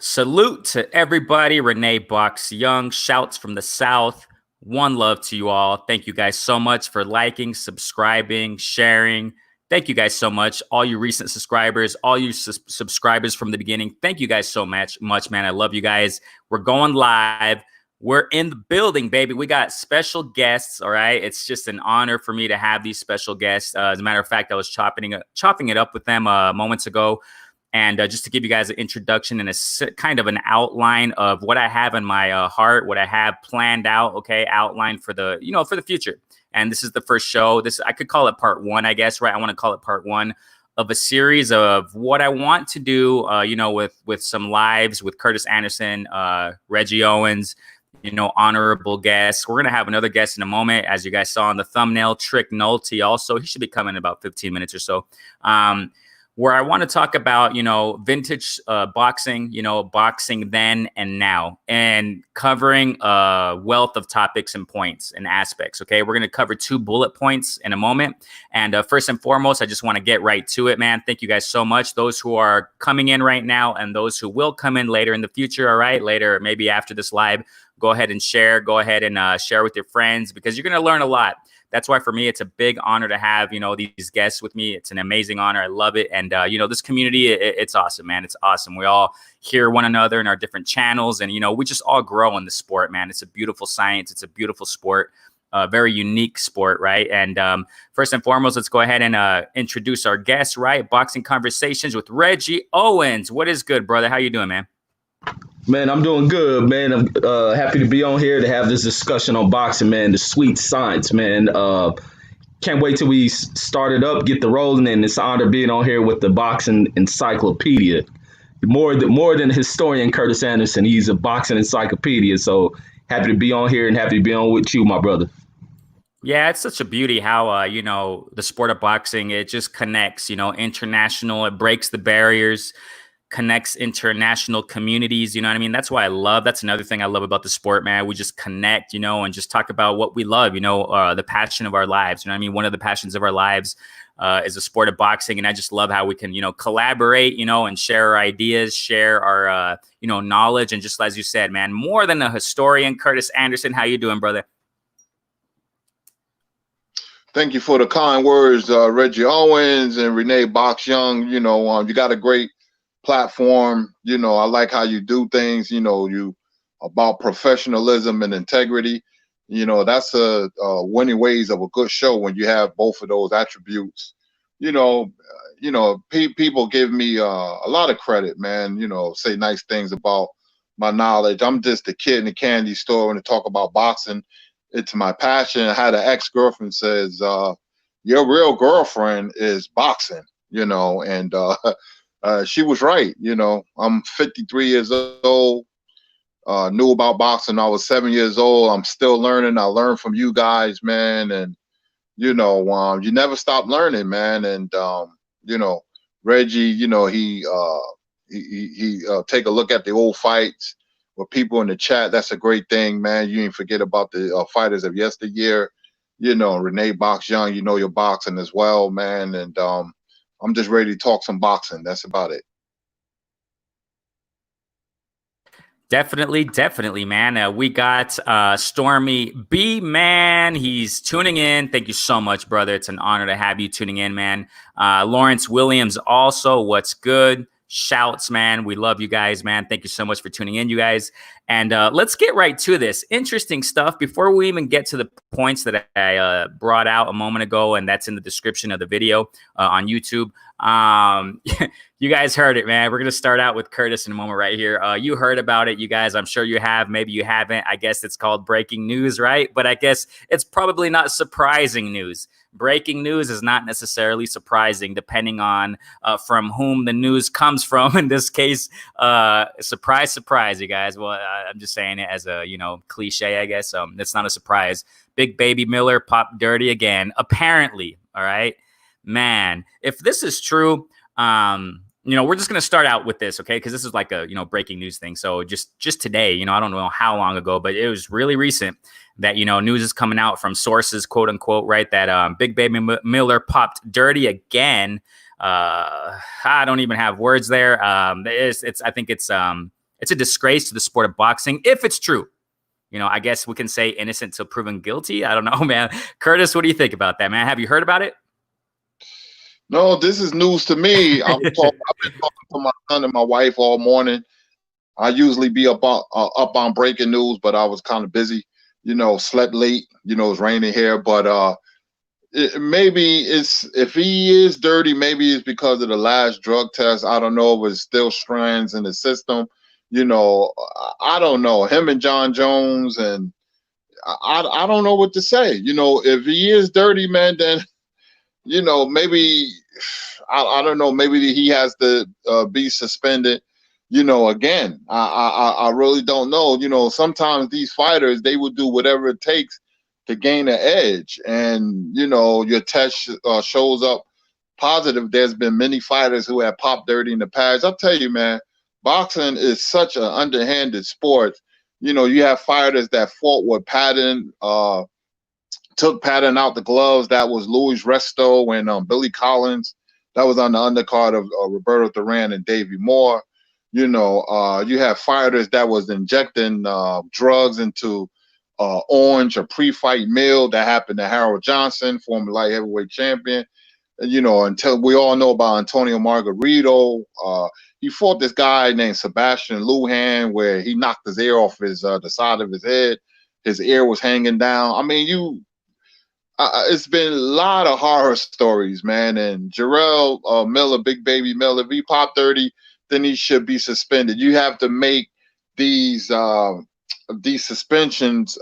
Salute to everybody. Renee Box Young, shouts from the South. One love to you all. Thank you guys so much for liking, subscribing, sharing. Thank you guys so much. All you recent subscribers, all you subscribers from the beginning. Thank you guys so much, man. I love you guys. We're going live. We're in the building, baby. We got special guests. All right. It's just an honor for me to have these special guests. As a matter of fact, I was chopping it up with them moments ago. And just to give you guys an introduction and a kind of an outline of what I have in my heart, what I have planned out, okay, outline for the, for the future. And this is the first show. I could call it part one, I guess, right? I want to call it part one of a series of what I want to do, with some lives with Kurtis Anderson, Reggie Owens, honorable guests. We're going to have another guest in a moment. As you guys saw on the thumbnail, Trick Nolte also. He should be coming in about 15 minutes or so. Where I want to talk about, vintage boxing, boxing then and now, and covering a wealth of topics and points and aspects. Okay, we're going to cover 2 bullet points in a moment. And first and foremost, I just want to get right to it, man. Thank you guys so much. Those who are coming in right now and those who will come in later in the future. All right, later, maybe after this live, go ahead and share. Go ahead and share with your friends, because you're going to learn a lot. That's why for me, it's a big honor to have, these guests with me. It's an amazing honor. I love it. And, this community, it's awesome, man. It's awesome. We all hear one another in our different channels, and, we just all grow in the sport, man. It's a beautiful science. It's a beautiful sport, a very unique sport, right? And first and foremost, let's go ahead and introduce our guest, right? Boxing Conversations with Reggie Owens. What is good, brother? How you doing, man? Man, I'm doing good, man. I'm happy to be on here to have this discussion on boxing, man. The sweet science, man. Can't wait till we start it up, get the rolling, and it's an honor being on here with the boxing encyclopedia. More than historian Kurtis Anderson, he's a boxing encyclopedia. So happy to be on here and happy to be on with you, my brother. Yeah, it's such a beauty how, the sport of boxing, it just connects, international, it breaks the barriers, connects international communities. You know what I mean? That's why that's another thing I love about the sport, man. We just connect, and just talk about what we love, the passion of our lives. You know what I mean? One of the passions of our lives is the sport of boxing. And I just love how we can, collaborate, and share our ideas, share our, knowledge. And just as you said, man, more than a historian, Kurtis Anderson, how you doing, brother? Thank you for the kind words, Reggie Owens and Renee Box Young. You got a great platform. I like how you do things. You about professionalism and integrity. That's a winning ways of a good show when you have both of those attributes. People give me a lot of credit, man. Say nice things about my knowledge. I'm just a kid in the candy store when they talk about boxing. It's my passion. I had an ex-girlfriend says, your real girlfriend is boxing, and she was right. I'm 53 years old, knew about boxing. I was 7 years old. I'm still learning. I learned from you guys, man. And, you never stop learning, man. And, Reggie, he take a look at the old fights with people in the chat. That's a great thing, man. You ain't forget about the fighters of yesteryear. Renee Box Young, your boxing as well, man. And I'm just ready to talk some boxing. That's about it. Definitely, man. We got Stormy B, man. He's tuning in. Thank you so much, brother. It's an honor to have you tuning in, man. Lawrence Williams also, what's good? Shouts, man. We love you guys, man. Thank you so much for tuning in, you guys. And let's get right to this. Interesting stuff. Before we even get to the points that I brought out a moment ago, and that's in the description of the video on YouTube. You guys heard it, man. We're going to start out with Kurtis in a moment right here. You heard about it, you guys. I'm sure you have. Maybe you haven't. I guess it's called breaking news, right? But I guess it's probably not surprising news. Breaking news is not necessarily surprising, depending on from whom the news comes from. In this case, surprise, you guys. Well, I'm just saying it as a, cliche, I guess. It's not a surprise. Big Baby Miller popped dirty again, apparently. All right, man. If this is true, we're just going to start out with this, okay? Because this is like a, breaking news thing. So just today, I don't know how long ago, but it was really recent that, news is coming out from sources, quote unquote, right? That Big Baby Miller popped dirty again. I don't even have words there. I think it's It's a disgrace to the sport of boxing if it's true. I guess we can say innocent till proven guilty. I don't know, man. Kurtis, what do you think about that, man? Have you heard about it? No, this is news to me. I've been talking to my son and my wife all morning. I usually be up on breaking news, but I was kind of busy. Slept late. It's raining here, but maybe if he is dirty, maybe it's because of the last drug test. I don't know if it's still strands in the system. I don't know him and John Jones, and I don't know what to say. If he is dirty, man, then maybe I don't know. Maybe he has to be suspended. Again, I really don't know. Sometimes these fighters, they will do whatever it takes to gain an edge, and your test shows up positive. There's been many fighters who have popped dirty in the past. I'll tell you, man, boxing is such an underhanded sport. You have fighters that fought with Patton, took Patton out the gloves. That was Louis Resto and Billy Collins. That was on the undercard of Roberto Duran and Davey Moore. You have fighters that was injecting drugs into orange or pre-fight meal. That happened to Harold Johnson, former light heavyweight champion. Until we all know about Antonio Margarito. He fought this guy named Sebastian Lujan, where he knocked his ear off the side of his head. His ear was hanging down. I mean, it's been a lot of horror stories, man. And Jarrell Miller, Big Baby Miller, if he popped 30, then he should be suspended. You have to make these suspensions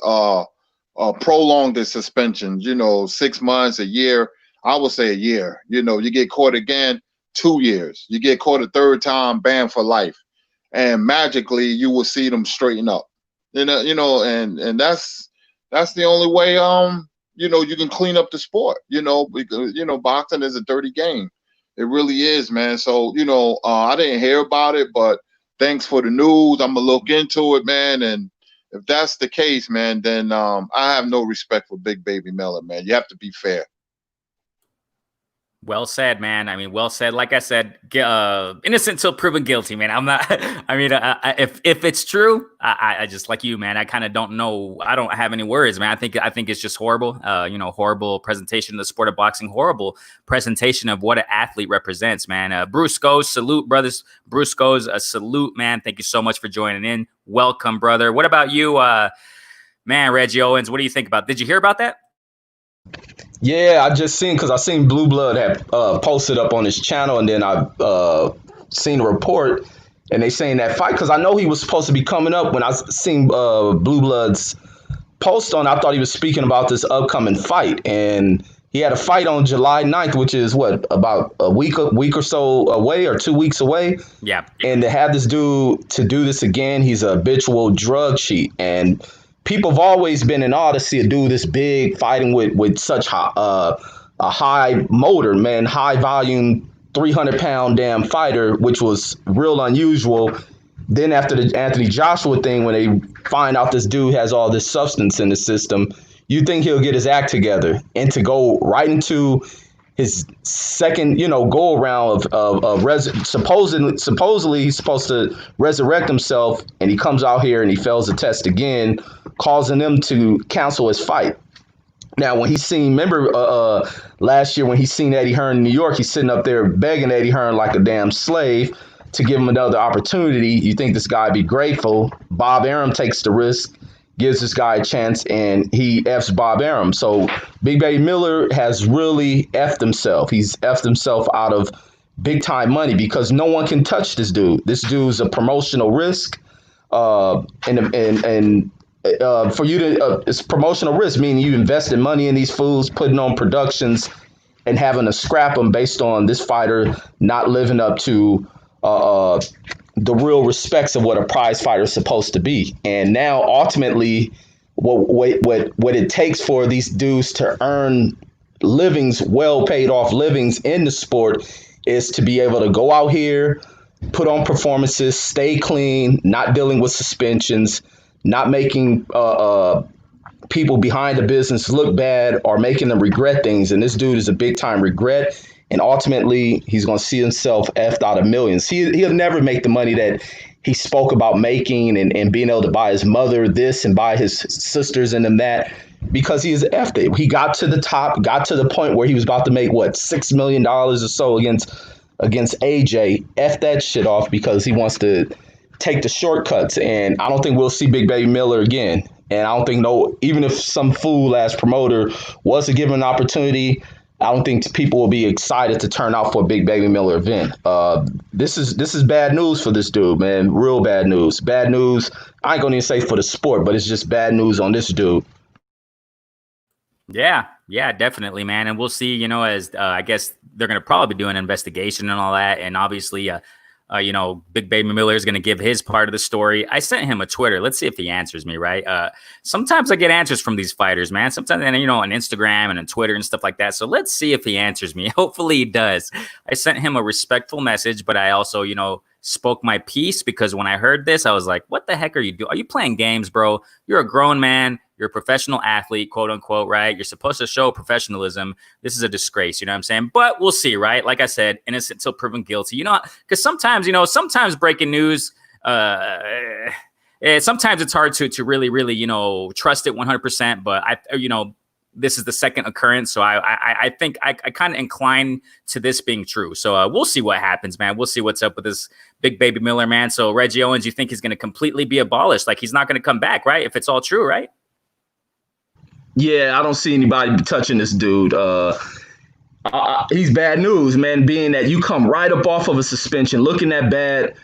prolong the suspensions. 6 months, a year. I would say a year. You get caught again, 2 years. You get caught a third time, banned for life, and magically you will see them straighten up. And that's the only way. You can clean up the sport. Because boxing is a dirty game. It really is, man. So I didn't hear about it, but thanks for the news. I'm gonna look into it, man. And if that's the case, man, then I have no respect for Big Baby Miller, man. You have to be fair. Well said, man. I mean, well said. Like I said, innocent till proven guilty, man. I'm not. I mean, if it's true, I just like you, man. I kind of don't know. I don't have any words, man. I think it's just horrible. Horrible presentation of the sport of boxing. Horrible presentation of what an athlete represents, man. Bruce Goes, salute, brothers. Bruce Goes, a salute, man. Thank you so much for joining in. Welcome, brother. What about you, man? Reggie Owens. What do you think about? Did you hear about that? Yeah, I just seen, because I seen Blue Blood had posted up on his channel, and then I seen a report, and they saying that fight, because I know he was supposed to be coming up. When I seen Blue Blood's post on, I thought he was speaking about this upcoming fight, and he had a fight on July 9th, which is what, about a week or so away, or 2 weeks away. Yeah. And to have this dude to do this again, he's a habitual drug cheat, and people have always been in awe to see a dude this big fighting with such a high motor, man, high volume, 300-pound damn fighter, which was real unusual. Then after the Anthony Joshua thing, when they find out this dude has all this substance in the system, you think he'll get his act together, and to go right into his second, go around of supposedly he's supposed to resurrect himself, and he comes out here and he fails the test again, causing them to cancel his fight. Now, when remember last year when he seen Eddie Hearn in New York, he's sitting up there begging Eddie Hearn like a damn slave to give him another opportunity. You think this guy be grateful? Bob Arum takes the risk, gives this guy a chance, and he F's Bob Arum. So Big Baby Miller has really F'd himself. He's F'd himself out of big time money, because no one can touch this dude. This dude's a promotional risk. For you to, it's promotional risk, meaning you invested money in these fools, putting on productions, and having to scrap them based on this fighter not living up to the real respects of what a prize fighter is supposed to be. And now, ultimately, what it takes for these dudes to earn livings, well paid off livings in the sport, is to be able to go out here, put on performances, stay clean, not dealing with suspensions, not making people behind the business look bad or making them regret things. And this dude is a big time regret. And ultimately, he's going to see himself effed out of millions. He'll never make the money that he spoke about making and being able to buy his mother this and buy his sisters and them that because he is effed it. He got to the top, got to the point where he was about to make what $6 million or so against AJ. F that shit off because he wants to take the shortcuts. And I don't think we'll see Big Baby Miller again. And I don't think even if some fool ass promoter was to give him an opportunity, I don't think people will be excited to turn out for a Big Baby Miller event. This is bad news for this dude, man. Real bad news. Bad news. I ain't gonna even say for the sport, but it's just bad news on this dude. Yeah, definitely, man. And we'll see, as I guess they're going to probably do an investigation and all that. And obviously, Big Baby Miller is going to give his part of the story. I sent him a Twitter. Let's see if he answers me, right? Sometimes I get answers from these fighters, man. Sometimes, on Instagram and on Twitter and stuff like that. So let's see if he answers me. Hopefully he does. I sent him a respectful message, but I also, spoke my piece because when I heard this, I was like, what the heck are you doing? Are you playing games, bro? You're a grown man. You're a professional athlete, quote unquote, right? You're supposed to show professionalism. This is a disgrace, you know what I'm saying? But we'll see, right? Like I said, innocent until proven guilty. Because sometimes breaking news, sometimes it's hard to really, trust it 100%. But this is the second occurrence, so I think I kind of incline to this being true. So we'll see what happens, man. We'll see what's up with this Big Baby Miller, man. So Reggie Owens, you think he's going to completely be abolished? Like he's not going to come back, right? If it's all true, right? Yeah, I don't see anybody touching this dude. He's bad news, man, being that you come right up off of a suspension, looking that bad.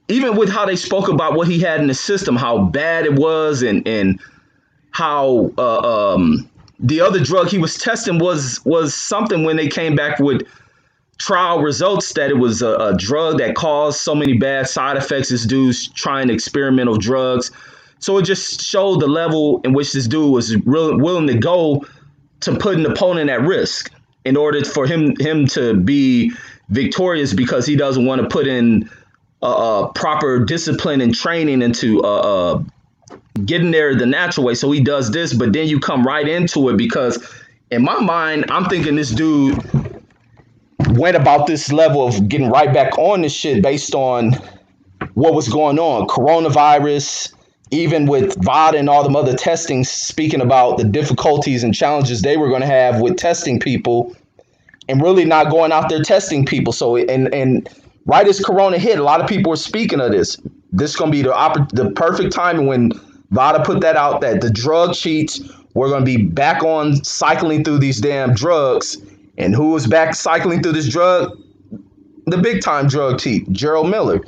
Even with how they spoke about what he had in the system, how bad it was and how the other drug he was testing was something when they came back with trial results that it was a drug that caused so many bad side effects. This dude's trying experimental drugs. So it just showed the level in which this dude was willing to go to put an opponent at risk in order for him to be victorious because he doesn't want to put in proper discipline and training into getting there the natural way. So he does this, but then you come right into it because in my mind, I'm thinking this dude went about this level of getting right back on this shit based on what was going on. Coronavirus, even with VADA and all them other testing, speaking about the difficulties and challenges they were going to have with testing people and really not going out there testing people. So, and right as Corona hit, a lot of people were speaking of this. This is going to be the perfect timing when VADA put that out, that the drug cheats were going to be back on cycling through these damn drugs. And who was back cycling through this drug? The big time drug cheat, Gerald Miller.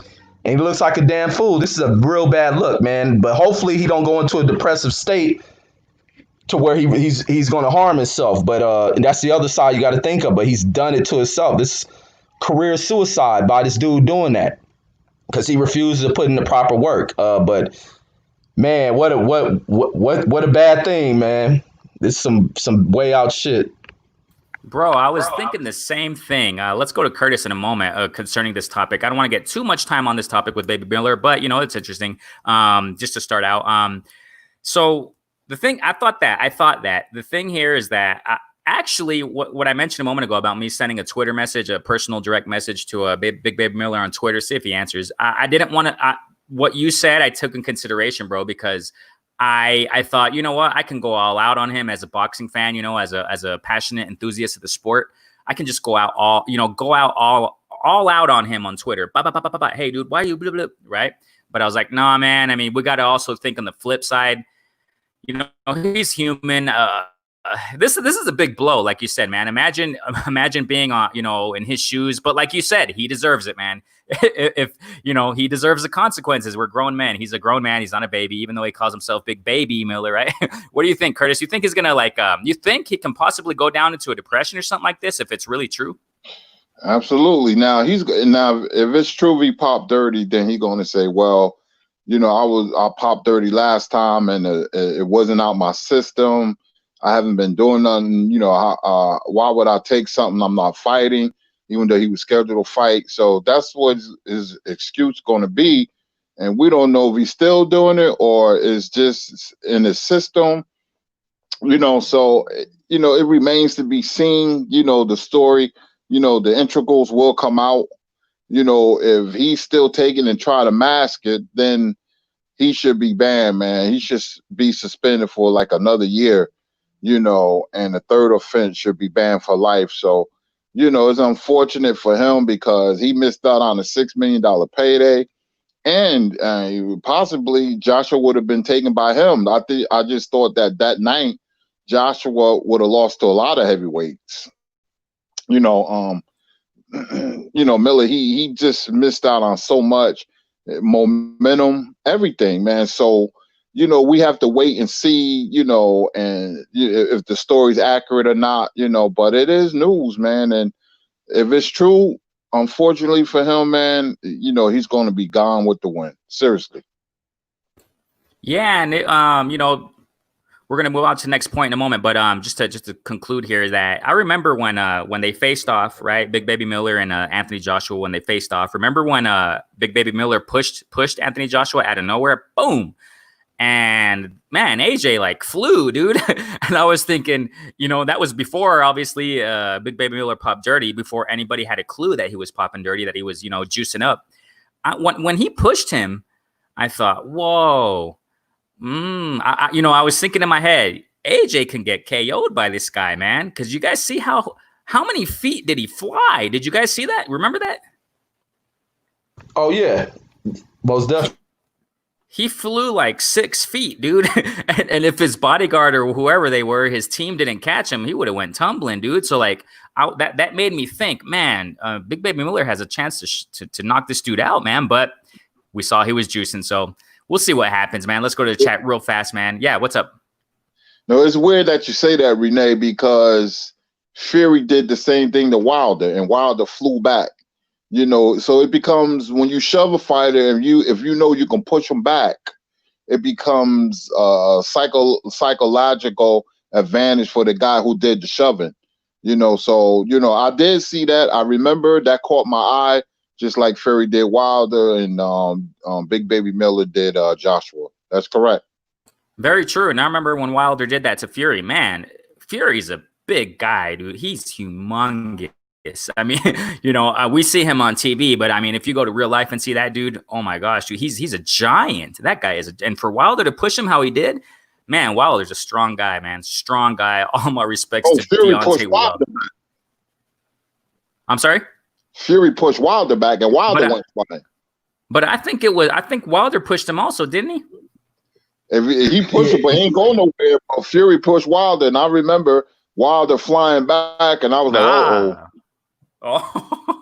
And he looks like a damn fool. This is a real bad look, man. But hopefully he don't go into a depressive state to where he's going to harm himself. But that's the other side you got to think of. But he's done it to himself. This career suicide by this dude doing that because he refuses to put in the proper work. But man, what a bad thing, man. This is some way out shit. Bro, I was thinking the same thing. Let's go to Kurtis in a moment concerning this topic. I don't want to get too much time on this topic with Baby Miller, but it's interesting. Just to start out. So the thing I thought that the thing here is that actually what I mentioned a moment ago about me sending a Twitter message, a personal direct message to a Big Baby Miller on Twitter, see if he answers. I didn't want to. What you said, I took in consideration, bro, because I thought, you know what, I can go all out on him as a boxing fan, as a passionate enthusiast of the sport. I can just go out all out on him on Twitter. Hey, dude, why are you blah, blah, right? But I was like, nah, man. I mean, we got to also think on the flip side. He's human. This is a big blow, like you said, man. Imagine being on, in his shoes. But like you said, he deserves it, man. If he deserves the consequences. We're grown men. He's a grown man. He's not a baby, even though he calls himself Big Baby Miller, right? What do you think, Kurtis? You think he's gonna you think he can possibly go down into a depression or something like this if it's really true? Absolutely. Now if it's true he popped dirty, then he's gonna say, well, I popped dirty last time and it wasn't out my system. I haven't been doing nothing. Why would I take something I'm not fighting, even though he was scheduled to fight? So that's what his excuse going to be. And we don't know if he's still doing it or is just in his system. So, it remains to be seen, the story, the integrals will come out, if he's still taking and try to mask it, then he should be banned, man. He should be suspended for like another year, and the third offense should be banned for life. So, it's unfortunate for him because he missed out on a $6 million payday. And possibly Joshua would have been taken by him. I just thought that night Joshua would have lost to a lot of heavyweights. Miller, he just missed out on so much momentum, everything, man. So, we have to wait and see, and if the story's accurate or not, but it is news, man. And if it's true, unfortunately for him, man, he's going to be gone with the win. Seriously. Yeah, and we're gonna move on to the next point in a moment, but just to conclude here is that I remember when they faced off, right? Big Baby Miller and Anthony Joshua when they faced off. Remember when Big Baby Miller pushed Anthony Joshua out of nowhere, boom. And man, AJ like flew, dude. And I was thinking, that was before obviously Big Baby Miller popped dirty, before anybody had a clue that he was popping dirty, that he was, juicing up. When he pushed him, I thought, whoa. I was thinking in my head, AJ can get KO'd by this guy, man. Because you guys see how many feet did he fly? Did you guys see that? Remember that? Oh yeah, most definitely. He flew like 6 feet, dude. and if his bodyguard or whoever they were, his team didn't catch him, he would have went tumbling, dude. So like that made me think, man, Big Baby Miller has a chance to knock this dude out, man. But we saw he was juicing, so we'll see what happens, man. Let's go to the chat real fast, man. Yeah, what's up? No, it's weird that you say that, Renee, because Fury did the same thing to Wilder, and Wilder flew back. So it becomes, when you shove a fighter, and if you know you can push him back, it becomes a psychological advantage for the guy who did the shoving. So I did see that. I remember that caught my eye, just like Fury did Wilder, and Big Baby Miller did Joshua. That's correct. Very true. And I remember when Wilder did that to Fury. Man, Fury's a big guy, dude. He's humongous. I mean, we see him on TV, but I mean, if you go to real life and see that dude, oh my gosh, dude, he's a giant. That guy is, and for Wilder to push him how he did, man, Wilder's a strong guy, man. Strong guy. All my respects to Fury Deontay Wilder. I'm sorry? Fury pushed Wilder back, and Wilder went flying. But I think Wilder pushed him also, didn't he? If he pushed him, but he ain't going nowhere. But Fury pushed Wilder, and I remember Wilder flying back, and I was like, uh-oh. Oh,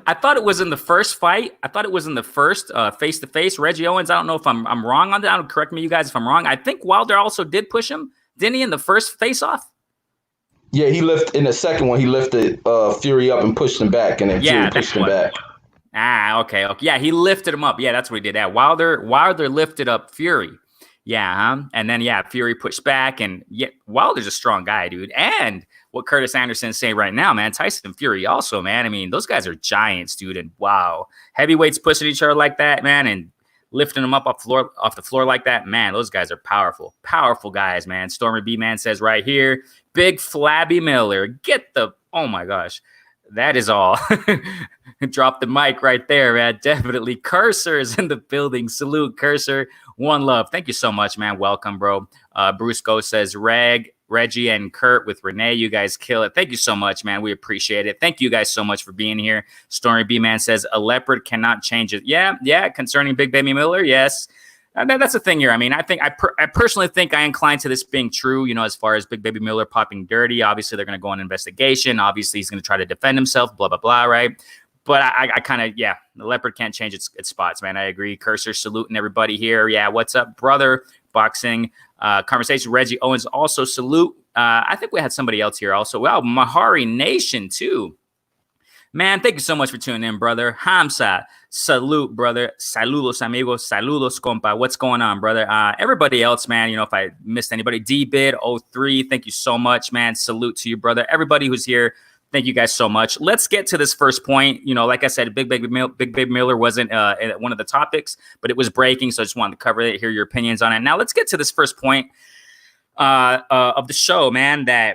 I thought it was in the first fight. I thought it was in the first face-to-face. Reggie Owens, I don't know if I'm wrong on that. Correct me, you guys, if I'm wrong. I think Wilder also did push him, didn't he, in the first face-off? Yeah, he lifted in the second one. He lifted Fury up and pushed him back, and then Fury pushed him back. Okay. Yeah, he lifted him up. Yeah, that's what he did. Wilder lifted up Fury. Yeah, and then Fury pushed back, and Wilder's a strong guy, dude. And what Kurtis Anderson is saying right now, man, Tyson Fury also, man. I mean, those guys are giants, dude. And wow, heavyweights pushing each other like that, man, and lifting them up off the floor like that, man. Those guys are powerful guys, man. Stormy B Man says right here, Big Flabby Miller, oh my gosh. That is all. Drop the mic right there, man. Definitely. Cursor's in the building. Salute, Cursor. One love. Thank you so much, man. Welcome, bro. Bruce Go says, Reggie and Kurt with Renee, you guys kill it. Thank you so much, man. We appreciate it. Thank you guys so much for being here. Stormy B Man says, a leopard cannot change it. Yeah. Concerning Big Baby Miller, yes. That's the thing here. I mean, I personally think I incline to this being true, as far as Big Baby Miller popping dirty. Obviously, they're going to go on investigation. Obviously, he's going to try to defend himself, blah, blah, blah, right? But I kind of, the leopard can't change its spots, man. I agree. Cursor saluting everybody here. Yeah, what's up, brother? Boxing conversation. Reggie Owens also salute. I think we had somebody else here also. Wow, Mahari Nation, too. Man, thank you so much for tuning in, brother. Hamza, salute, brother. Saludos, amigos. Saludos, compa. What's going on, brother? Everybody else, man, if I missed anybody. D-Bid03, thank you so much, man. Salute to you, brother. Everybody who's here, thank you guys so much. Let's get to this first point. Like I said, Big Baby Miller wasn't one of the topics, but it was breaking, so I just wanted to cover it, hear your opinions on it. Now, let's get to this first point of the show, man, now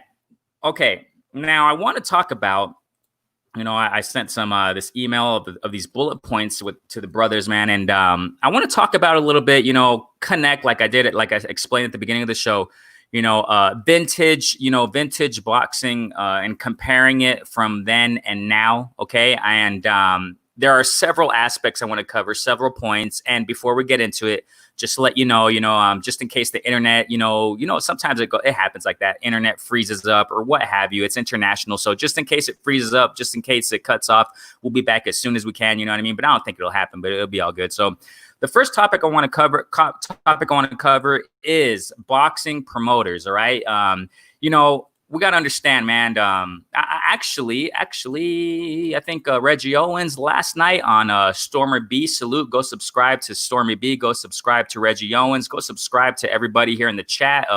I want to talk about I sent some this email of these bullet points to the brothers, man, and I want to talk about a little bit, connect like I did it, like I explained at the beginning of the show, vintage boxing and comparing it from then and now, okay, and there are several aspects I want to cover, several points, and before we get into it, just to let you know, just in case the internet, sometimes it happens like that. Internet freezes up or what have you. It's international. So just in case it freezes up, just in case it cuts off, we'll be back as soon as we can. You know what I mean? But I don't think it'll happen, but it'll be all good. So the first topic I want to cover is boxing promoters. All right. We got to understand, man. Actually, I think Reggie Owens last night on Stormer B. Salute. Go subscribe to Stormy B. Go subscribe to Reggie Owens. Go subscribe to everybody here in the chat.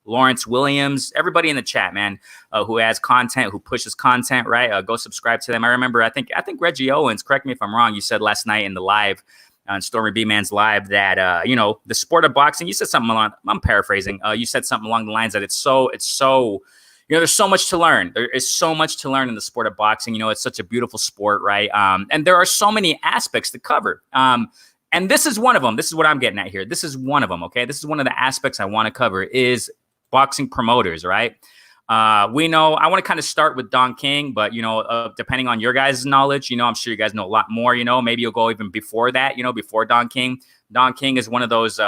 Lawrence Williams, everybody in the chat, man, who has content, who pushes content, right? Go subscribe to them. I remember, I think Reggie Owens, correct me if I'm wrong, you said last night in the live, on Stormy B Man's live, that the sport of boxing, you said something along, I'm paraphrasing, you said something along the lines that it's so there's so much to learn. There is so much to learn in the sport of boxing. It's such a beautiful sport, right? And there are so many aspects to cover. And this is one of them. This is what I'm getting at here. This is one of them, okay? This is one of the aspects I want to cover is boxing promoters, right? We know, I want to kind of start with Don King, but, depending on your guys' knowledge, I'm sure you guys know a lot more, maybe you'll go even before that, before Don King. Don King is one of those,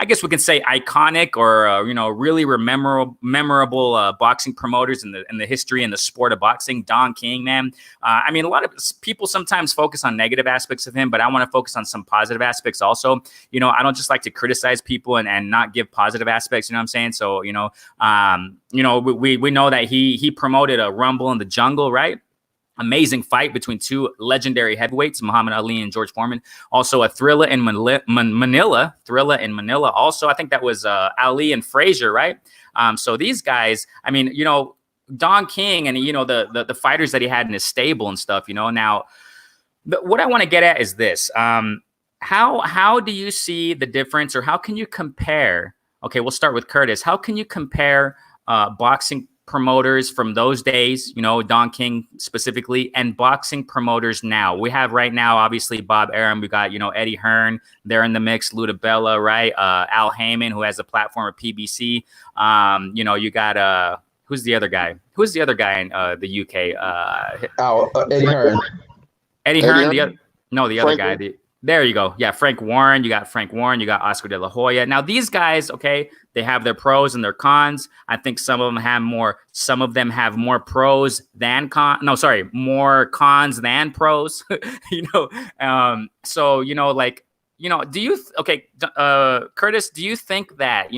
I guess we can say iconic or, really memorable boxing promoters in the history and the sport of boxing. Don King, man. A lot of people sometimes focus on negative aspects of him, but I want to focus on some positive aspects also. I don't just like to criticize people and not give positive aspects. You know what I'm saying? So, we know that he promoted a Rumble in the Jungle, right? Amazing fight between two legendary heavyweights, Muhammad Ali and George Foreman. Also a Thrilla in Manila. Also, I think that was Ali and Frazier, right? So these guys, Don King and, the fighters that he had in his stable and stuff, Now, what I want to get at is this. How do you see the difference, or how can you compare? Okay, we'll start with Kurtis. How can you compare boxing promoters from those days, Don King specifically, and boxing promoters now? We have right now, obviously, Bob Arum. We got, Eddie Hearn. They're in the mix. Luda Bella, right? Al Heyman, who has a platform at PBC. You got, who's the other guy? Who's the other guy in the UK? Eddie Hearn. Eddie Hearn. The other guy. There you go. Yeah, Frank Warren. You got Frank Warren. You got Oscar De La Hoya. Now, these guys, okay, they have their pros and their cons. I think some of them have more. Some of them have more pros than cons. No, sorry, more cons than pros. So do you? Okay, Kurtis, do you think that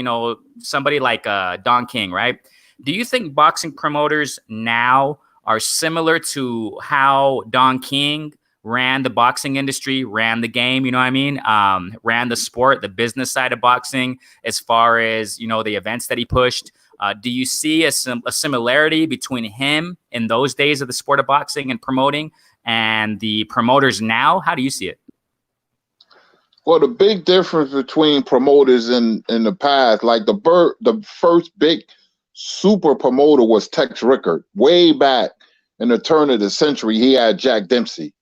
somebody like Don King, right? Do you think boxing promoters now are similar to how Don King ran the boxing industry, ran the game, ran the sport, the business side of boxing, as far as, the events that he pushed? Do you see a similarity between him in those days of the sport of boxing and promoting and the promoters now? How do you see it? Well, the big difference between promoters in the past, like the first big super promoter was Tex Rickard. Way back in the turn of the century, he had Jack Dempsey.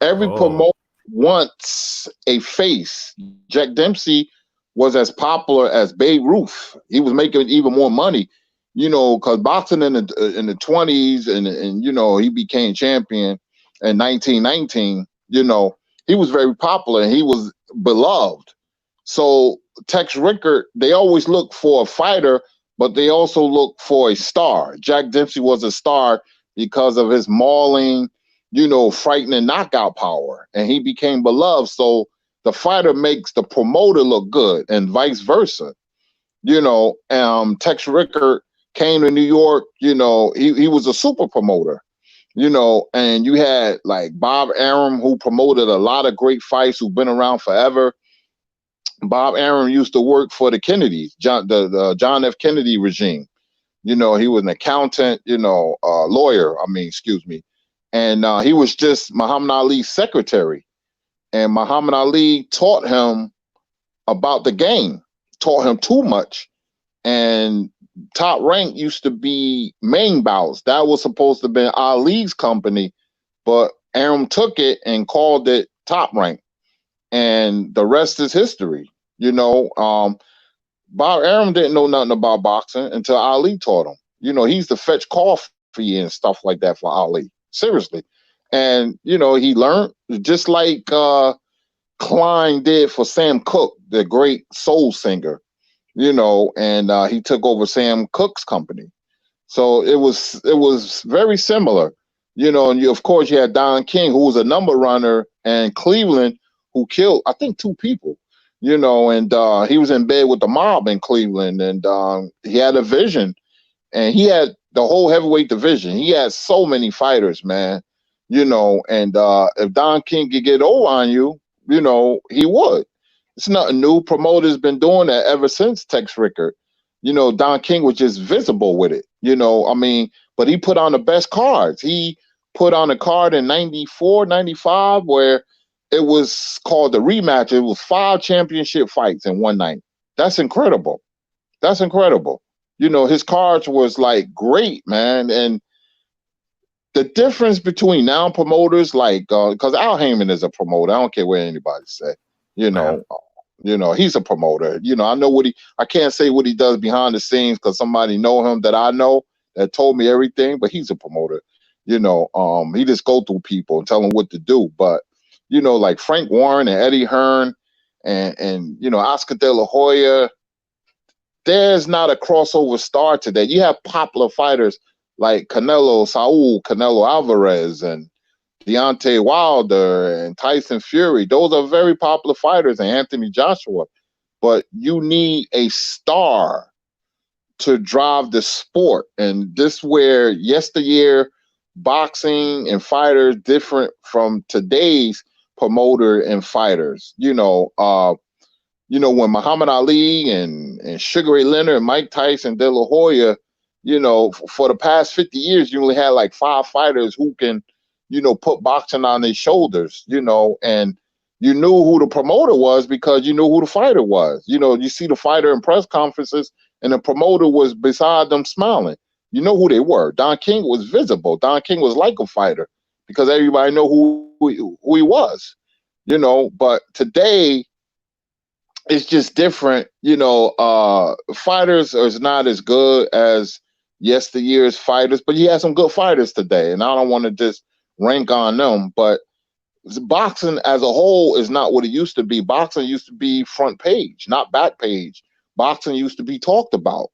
Every promoter wants a face. Jack Dempsey was as popular as Babe Ruth. He was making even more money, because boxing in the 20s and he became champion in 1919. He was very popular and he was beloved. So Tex Rickard, they always look for a fighter, but they also look for a star. Jack Dempsey was a star because of his mauling, frightening knockout power, and he became beloved. So the fighter makes the promoter look good, and vice versa. Tex Rickard came to New York. He was a super promoter. And you had like Bob Arum, who promoted a lot of great fights, who've been around forever. Bob Arum used to work for the Kennedys, the John F. Kennedy regime. He was an accountant, lawyer. And he was just Muhammad Ali's secretary. And Muhammad Ali taught him about the game, taught him too much. And Top Rank used to be Main Bouts. That was supposed to be Ali's company, but Arum took it and called it Top Rank, and the rest is history. Bob Arum didn't know nothing about boxing until Ali taught him. He's the fetch coffee and stuff like that for Ali. Seriously. And, he learned just like Klein did for Sam Cooke, the great soul singer, and he took over Sam Cooke's company. So it was very similar, and of course you had Don King, who was a number runner, and Cleveland, who killed, I think, 2 people, and he was in bed with the mob in Cleveland, and he had a vision, and he had the whole heavyweight division. He had so many fighters, man, and if Don King could get over on you, he would. It's nothing new. Promoters been doing that ever since Tex Rickard. Don King was just visible with it, but he put on the best cards. He put on a card in 94, 95 where it was called the rematch. It was 5 championship fights in one night. That's incredible. That's incredible. His cards was like great, man. And the difference between now promoters, like, because Al Heyman is a promoter. I don't care what anybody say, he's a promoter. I know I can't say what he does behind the scenes because somebody know him that I know that told me everything, but he's a promoter. He just go through people and tell them what to do. But, like Frank Warren and Eddie Hearn and Oscar De La Hoya, there's not a crossover star today. You have popular fighters like Saul Canelo Alvarez and Deontay Wilder and Tyson Fury. Those are very popular fighters, and Anthony Joshua. But you need a star to drive the sport. And this where yesteryear boxing and fighters different from today's promoter and fighters. When Muhammad Ali and Sugar Ray Leonard and Mike Tyson, De La Hoya, for the past 50 years, you only had like 5 fighters who can, put boxing on their shoulders, and you knew who the promoter was because you knew who the fighter was. You see the fighter in press conferences and the promoter was beside them smiling. You know who they were. Don King was visible. Don King was like a fighter because everybody know who he was, but today it's just different. Fighters is not as good as yesteryear's fighters, but you have some good fighters today, and I don't want to just rank on them, but boxing as a whole is not what it used to be. Boxing used to be front page, not back page. Boxing used to be talked about,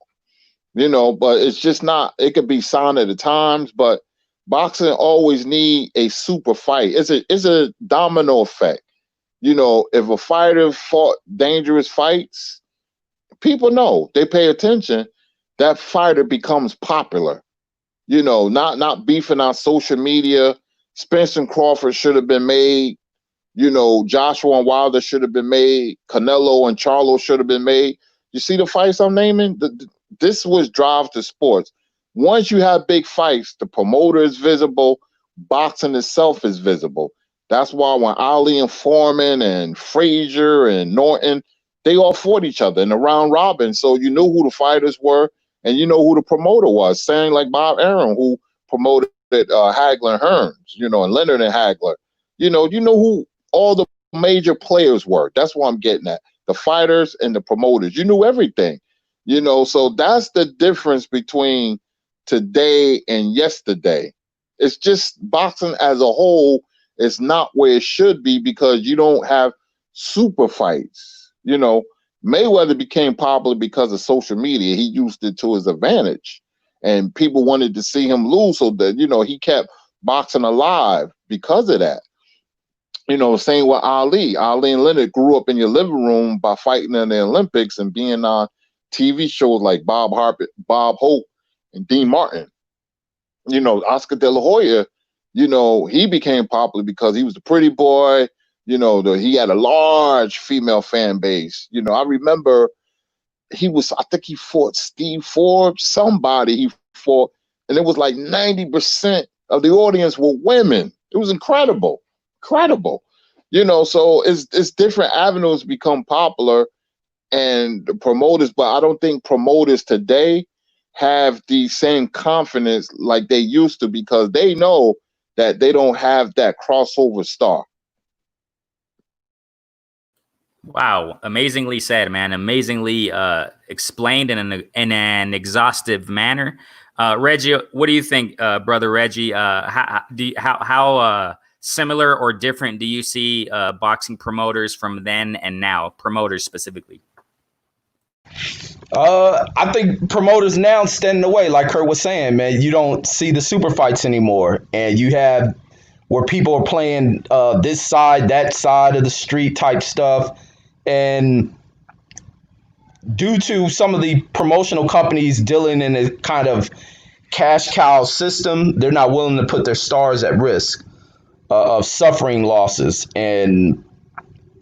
but it's just not. It could be sign of the times, but boxing always need a super fight. It's a domino effect. If a fighter fought dangerous fights, people know, they pay attention, that fighter becomes popular. Not beefing on social media. Spence and Crawford should have been made. Joshua and Wilder should have been made. Canelo and Charlo should have been made. You see the fights I'm naming? This was drive to sports. Once you have big fights, the promoter is visible. Boxing itself is visible. That's why when Ali and Foreman and Frazier and Norton, they all fought each other in the round robin. So you knew who the fighters were and you know who the promoter was. Saying like Bob Arum, who promoted Hagler and Hearns, and Leonard and Hagler. You know who all the major players were. That's what I'm getting at. The fighters and the promoters. You knew everything. So that's the difference between today and yesterday. It's just boxing as a whole is not where it should be because you don't have super fights. Mayweather became popular because of social media. He used it to his advantage, and people wanted to see him lose, so that he kept boxing alive because of that. Same with Ali. Ali and Leonard grew up in your living room by fighting in the Olympics and being on TV shows like Bob Hope, and Dean Martin. Oscar De La Hoya, he became popular because he was the pretty boy. He had a large female fan base. I remember I think he fought Steve Forbes, somebody he fought, and it was like 90% of the audience were women. It was incredible. So it's different avenues become popular and the promoters, but I don't think promoters today have the same confidence like they used to, because they know that they don't have that crossover star. Wow, amazingly said, man. Amazingly explained in an exhaustive manner. Reggie, what do you think, brother Reggie? How similar or different do you see boxing promoters from then and now? Promoters specifically. I think promoters now stand in the way, like Kurt was saying, man. You don't see the super fights anymore, and you have where people are playing this side, that side of the street type stuff, and due to some of the promotional companies dealing in a kind of cash cow system, they're not willing to put their stars at risk of suffering losses, and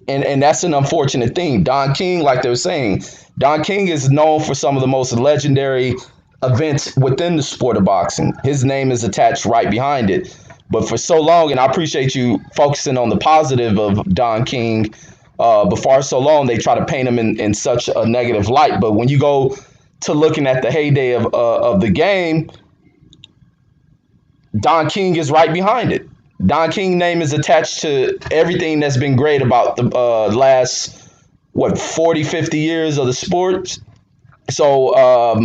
that's an unfortunate thing. Don King, like they were saying, Don King is known for some of the most legendary events within the sport of boxing. His name is attached right behind it. But for so long, and I appreciate you focusing on the positive of Don King, but for so long, they try to paint him in such a negative light. But when you go to looking at the heyday of the game, Don King is right behind it. Don King name is attached to everything that's been great about the last, 40, 50 years of the sport. So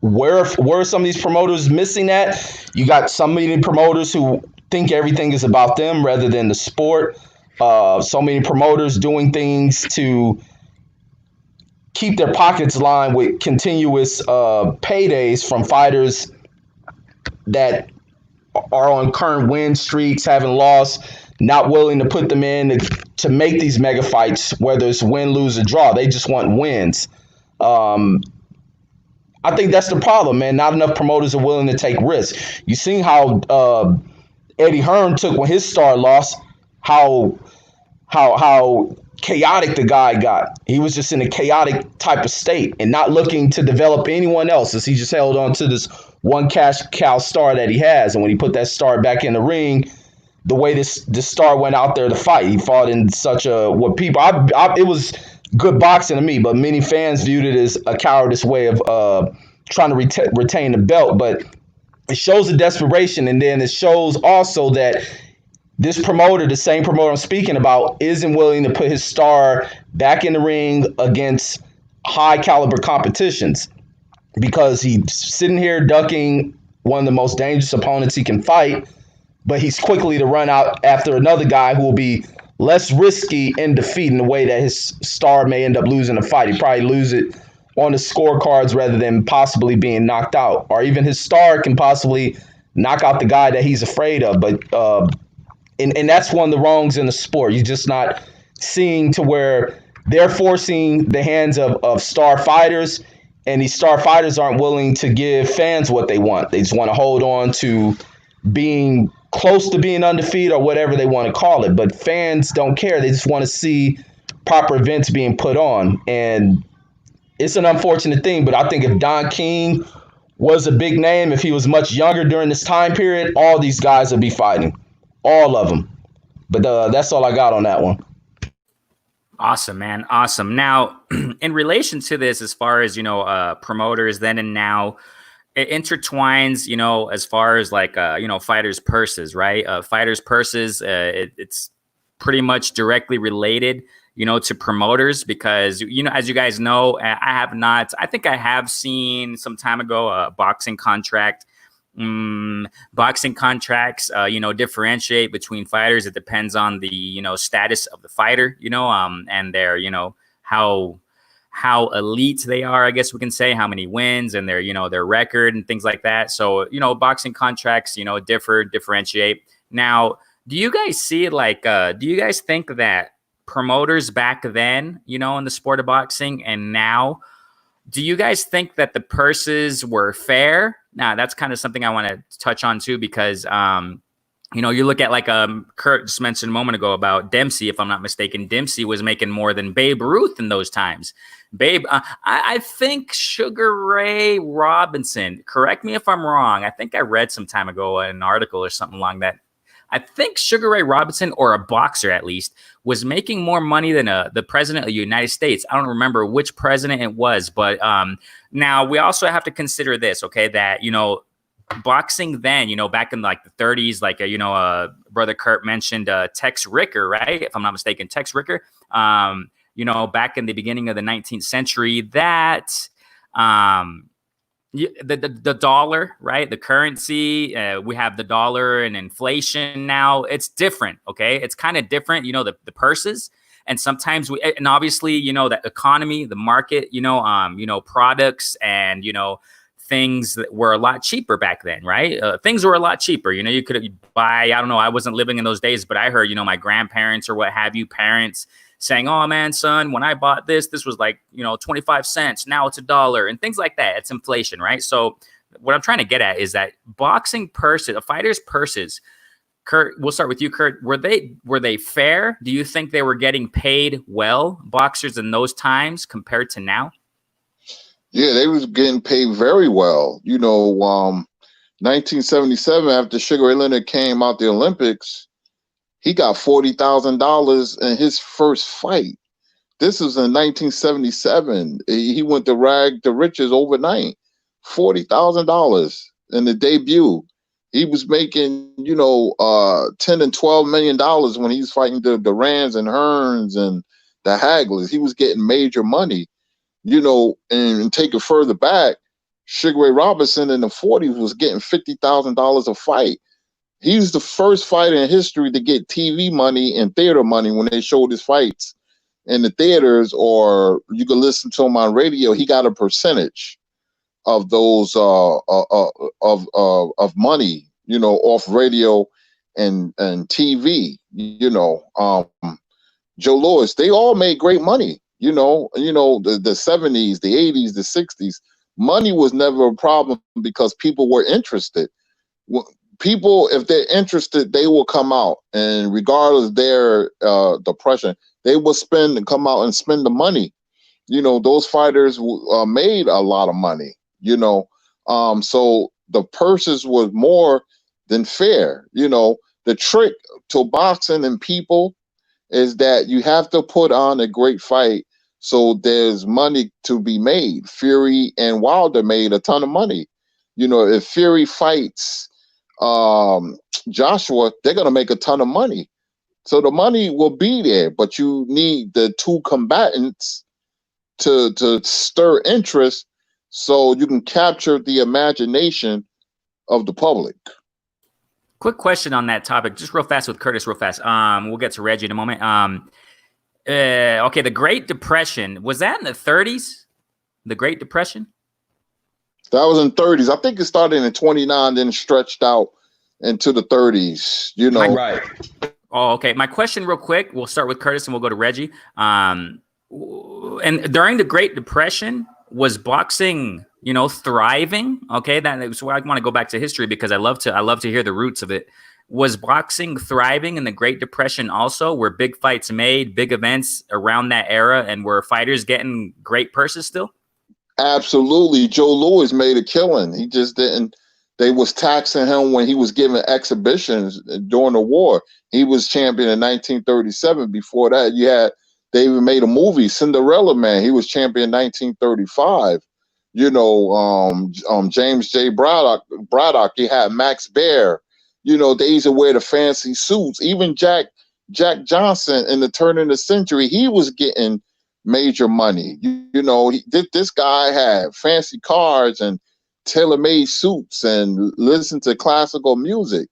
where are some of these promoters missing that? You got so many promoters who think everything is about them rather than the sport. So many promoters doing things to keep their pockets lined with continuous paydays from fighters that are on current win streaks, haven't lost, not willing to put them in to make these mega fights, whether it's win, lose, or draw. They just want wins. I think that's the problem, man. Not enough promoters are willing to take risks. You seen how Eddie Hearn took when his star lost, how chaotic the guy got. He was just in a chaotic type of state and not looking to develop anyone else, as he just held on to this one cash cow star that he has. And when he put that star back in the ring, the way this star went out there to fight, he fought in such a it was good boxing to me, but many fans viewed it as a cowardice way of trying to retain the belt. But it shows the desperation, and then it shows also that this promoter, the same promoter I'm speaking about, isn't willing to put his star back in the ring against high caliber competitions, because he's sitting here ducking one of the most dangerous opponents he can fight, but he's quickly to run out after another guy who will be less risky in defeat in the way that his star may end up losing a fight. He probably lose it on the scorecards rather than possibly being knocked out, or even his star can possibly knock out the guy that he's afraid of. But and that's one of the wrongs in the sport. You're just not seeing to where they're forcing the hands of star fighters, and these star fighters aren't willing to give fans what they want. They just want to hold on to being close to being undefeated or whatever they want to call it. But fans don't care. They just want to see proper events being put on. And it's an unfortunate thing, but I think if Don King was a big name, if he was much younger during this time period, all these guys would be fighting. All of them. But that's all I got on that one. Awesome, man. Awesome. Now, in relation to this, as far as, promoters then and now, it intertwines, as far as like, fighters' purses, right? Fighters' purses, it's pretty much directly related, to promoters, because, as you guys know, I think I have seen some time ago a boxing contract. Boxing contracts, differentiate between fighters. It depends on the, status of the fighter, and their, how elite they are, I guess we can say, how many wins and their, their record and things like that. So, boxing contracts, differentiate. Now, do you guys see it like, do you guys think that promoters back then, in the sport of boxing and now, do you guys think that the purses were fair? Now, that's kind of something I want to touch on too, because, you look at like Kurt just mentioned a moment ago about Dempsey, if I'm not mistaken. Dempsey was making more than Babe Ruth in those times. I think Sugar Ray Robinson, correct me if I'm wrong. I think I read some time ago an article or something along I think Sugar Ray Robinson, or a boxer at least, was making more money than the president of the United States. I don't remember which president it was, but now we also have to consider this, okay, that, boxing then, back in like the 30s, like, Brother Kurt mentioned Tex Ricker, right? If I'm not mistaken, Tex Ricker, back in the beginning of the 19th century, that the dollar, right? The currency, we have the dollar and inflation now. It's different, okay? It's kind of different, the purses. And sometimes and obviously, the economy, the market, products and, things that were a lot cheaper back then, right? Things were a lot cheaper. You could buy, I don't know, I wasn't living in those days, but I heard, my grandparents or what have you, parents saying, oh man, son, when I bought this was like, 25 cents. Now it's $1 and things like that. It's inflation, right? So what I'm trying to get at is that boxing purses, a fighter's purses, Kurt, we'll start with you, Kurt. Were they fair? Do you think they were getting paid well, boxers in those times compared to now? Yeah, they was getting paid very well. 1977, after Sugar Ray Leonard came out the Olympics, he got $40,000 in his first fight. This was in 1977. He went to rag to riches overnight. $40,000 in the debut. He was making, $10 and $12 million when he was fighting the Rands and Hearns and the Haglers. He was getting major money. And take it further back, Sugar Ray Robinson in the 40s was getting $50,000 a fight. He was the first fighter in history to get TV money and theater money when they showed his fights in the theaters, or you could listen to him on radio. He got a percentage of those of money, off radio and TV. Joe Louis, they all made great money. The 70s, the 80s, the 60s, money was never a problem because people were interested. People, if they're interested, they will come out, and regardless of their depression, they will come out and spend the money. Those fighters made a lot of money. So the purses was more than fair. The trick to boxing and people is that you have to put on a great fight. So there's money to be made. Fury and Wilder made a ton of money. If Fury fights Joshua, they're going to make a ton of money. So the money will be there, but you need the two combatants to stir interest so you can capture the imagination of the public. Quick question on that topic, just real fast with Kurtis, real fast. We'll get to Reggie in a moment. Okay, the Great Depression, was that in the 30s? The Great Depression? That was in the 30s. I think it started in 29, then stretched out into the 30s, Right. Oh, okay. My question real quick, we'll start with Kurtis and we'll go to Reggie. And during the Great Depression, was boxing, thriving? Okay, that's why I want to go back to history because I love to hear the roots of it. Was boxing thriving in the Great Depression also? Were big fights made, big events around that era, and were fighters getting great purses still? Absolutely. Joe Louis made a killing. He just didn't. They was taxing him when he was giving exhibitions during the war. He was champion in 1937. Before that, they even made a movie, Cinderella Man. He was champion in 1935. James J. Braddock. He had Max Baer. They used to wear the fancy suits. Even Jack Johnson in the turn of the century, he was getting major money. This guy had fancy cars and tailor-made suits and listened to classical music.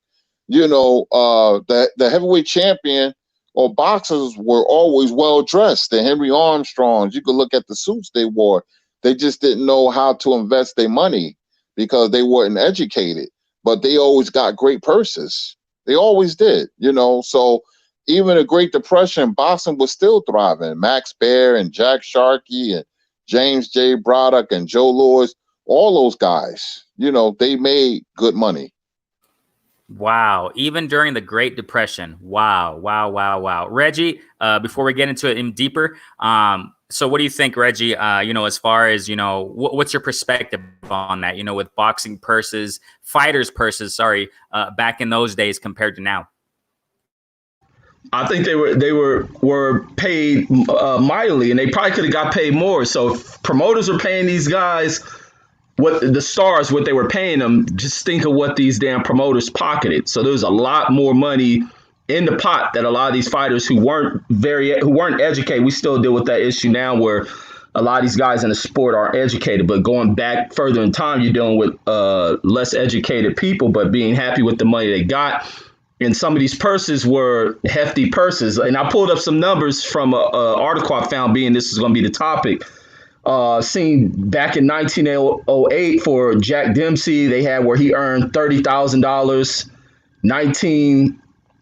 The heavyweight champion or boxers were always well dressed. The Henry Armstrongs, you could look at the suits they wore. They just didn't know how to invest their money because they weren't educated. But they always got great purses. They always did, So even the Great Depression, boxing was still thriving. Max Baer and Jack Sharkey and James J. Braddock and Joe Louis, all those guys, they made good money. Wow. Even during the Great Depression. Wow. Reggie, before we get into it in deeper, so what do you think, Reggie, as far as, what's your perspective on that, with boxing purses, fighters purses, back in those days compared to now? I think they were paid mightily, and they probably could have got paid more. So if promoters were paying these guys what the stars, what they were paying them, just think of what these damn promoters pocketed. So there's a lot more money in the pot that a lot of these fighters who weren't educated. We still deal with that issue now, where a lot of these guys in the sport are educated, but going back further in time, you're dealing with less educated people, but being happy with the money they got. And some of these purses were hefty purses. And I pulled up some numbers from an article I found, being this is going to be the topic. Seen back in 1908 for Jack Dempsey, they had where he earned $30,000.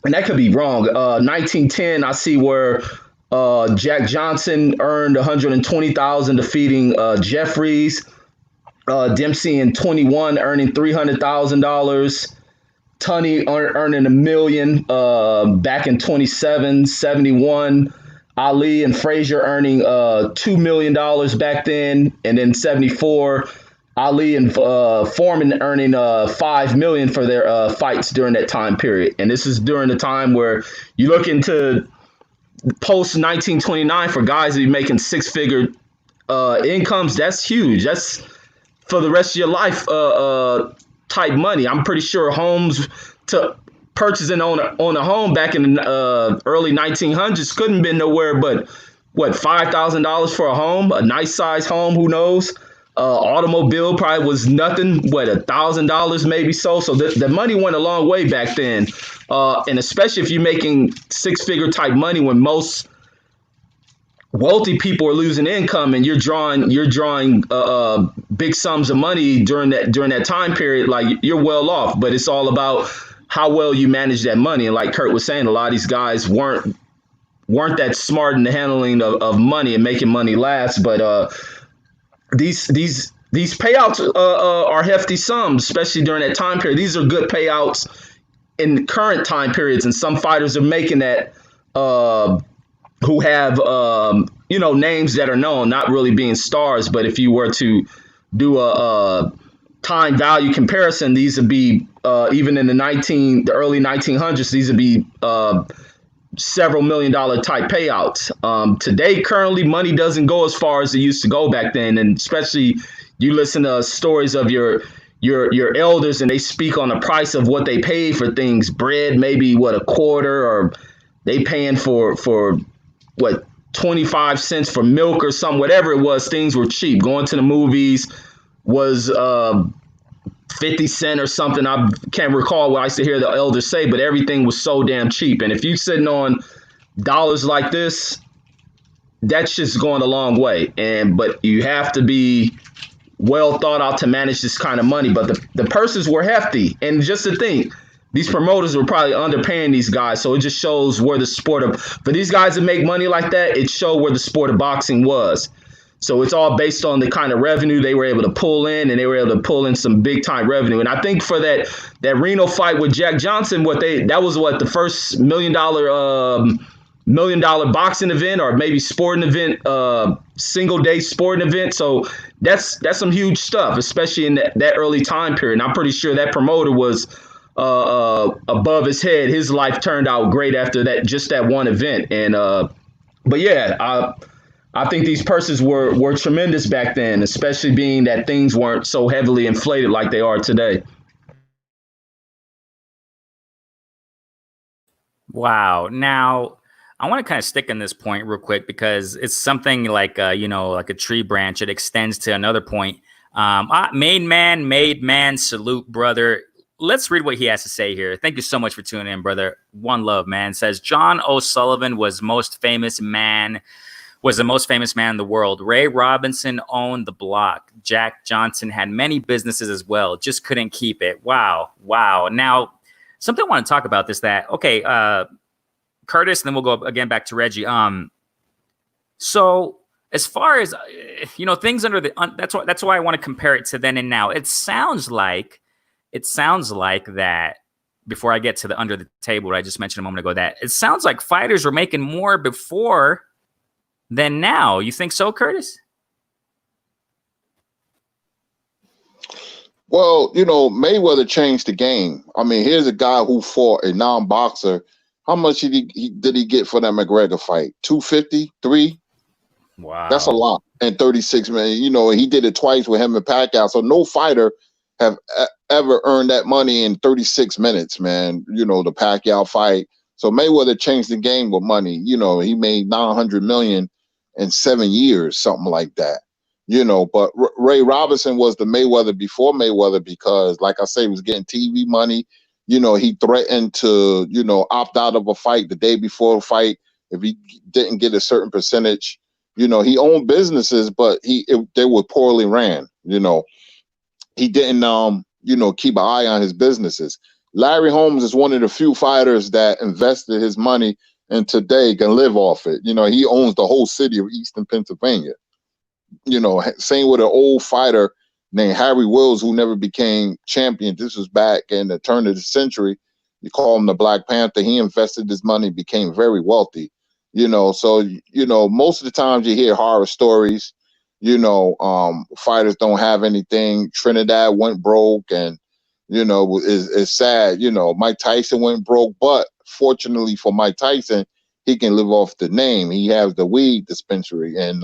And that could be wrong. 1910, I see where Jack Johnson earned $120,000 defeating Jeffries. Dempsey in 21 earning $300,000. Tunney earning $1 million back in 71. Ali and Frazier earning $2 million back then, and then 74. Ali and Foreman earning $5 million for their fights during that time period. And this is during the time where you look into post 1929 for guys to be making six-figure incomes. That's huge. That's for the rest of your life type money. I'm pretty sure homes to purchasing on a home back in the early 1900s couldn't have been nowhere but what, $5,000 for a home, a nice size home, who knows. Automobile probably was nothing, what, $1,000 maybe. So the money went a long way back then, and especially if you're making six-figure type money, when most wealthy people are losing income, and you're drawing big sums of money during that time period, like, you're well off. But it's all about how well you manage that money. And like Kurt was saying, a lot of these guys weren't that smart in the handling of money and making money last. But these payouts are hefty sums, especially during that time period. These are good payouts in current time periods, and some fighters are making that who have names that are known, not really being stars. But if you were to do a time value comparison, these would be even in the early 1900s, these would be several $1 million type payouts. Today, currently, money doesn't go as far as it used to go back then, and especially you listen to stories of your elders, and they speak on the price of what they paid for things. Bread, maybe what, a quarter, or they paying for what, 25 cents for milk or something, whatever it was. Things were cheap. Going to the movies was 50 cents or something. I can't recall what I used to hear the elders say, but everything was so damn cheap. And if you're sitting on dollars like this, that's just going a long way. But you have to be well thought out to manage this kind of money. But the purses were hefty. And just to think, these promoters were probably underpaying these guys. So it just shows where the sport of, for these guys to make money like that, it showed where the sport of boxing was. So it's all based on the kind of revenue they were able to pull in, and they were able to pull in some big time revenue. And I think for that Reno fight with Jack Johnson, that was the first $1 million boxing event, or maybe sporting event, single day sporting event. So that's some huge stuff, especially in that early time period. And I'm pretty sure that promoter was above his head. His life turned out great after that one event. And but yeah, I think these purses were tremendous back then, especially being that things weren't so heavily inflated like they are today. Wow. Now, I want to kind of stick on this point real quick, because it's something like like a tree branch. It extends to another point. Made man, salute, brother. Let's read what he has to say here. Thank you so much for tuning in, brother. One love, man. Says John O'Sullivan was the most famous man in the world. Ray Robinson owned the block. Jack Johnson had many businesses as well, just couldn't keep it. Wow. Now, something I want to talk about Kurtis, and then we'll go again back to Reggie. So as far as things under that's why I want to compare it to then and now. It sounds like that. Before I get to the under the table, what I just mentioned a moment ago, that it sounds like fighters were making more before than now. You think so, Kurtis? Well, Mayweather changed the game. I mean, here's a guy who fought a non-boxer How much did he get for that McGregor fight? 250, 3? That's a Wow. lot. And 36 million. You know, he did it twice with him and Pacquiao. So no fighter have ever earned that money in 36 minutes, man. You know, the Pacquiao fight. So Mayweather changed the game with money. You know, he made 900 million in 7 years, something like that. You know, but Ray Robinson was the Mayweather before Mayweather because, like I say, he was getting TV money. You know, he threatened to, you know, opt out of a fight the day before the fight if he didn't get a certain percentage. You know, he owned businesses, but they were poorly ran. You know, he didn't you know, keep an eye on his businesses. Larry Holmes is one of the few fighters that invested his money and today can live off it. You know, he owns the whole city of Eastern Pennsylvania. You know, same with an old fighter named Harry Wills who never became champion. This was back in the turn of the century. You call him the Black Panther. He invested his money, became very wealthy. You know, so you know, most of the times you hear horror stories. You know, fighters don't have anything. Trinidad went broke, and you know, is sad. You know, Mike Tyson went broke, but fortunately for Mike Tyson, he can live off the name. He has the weed dispensary, and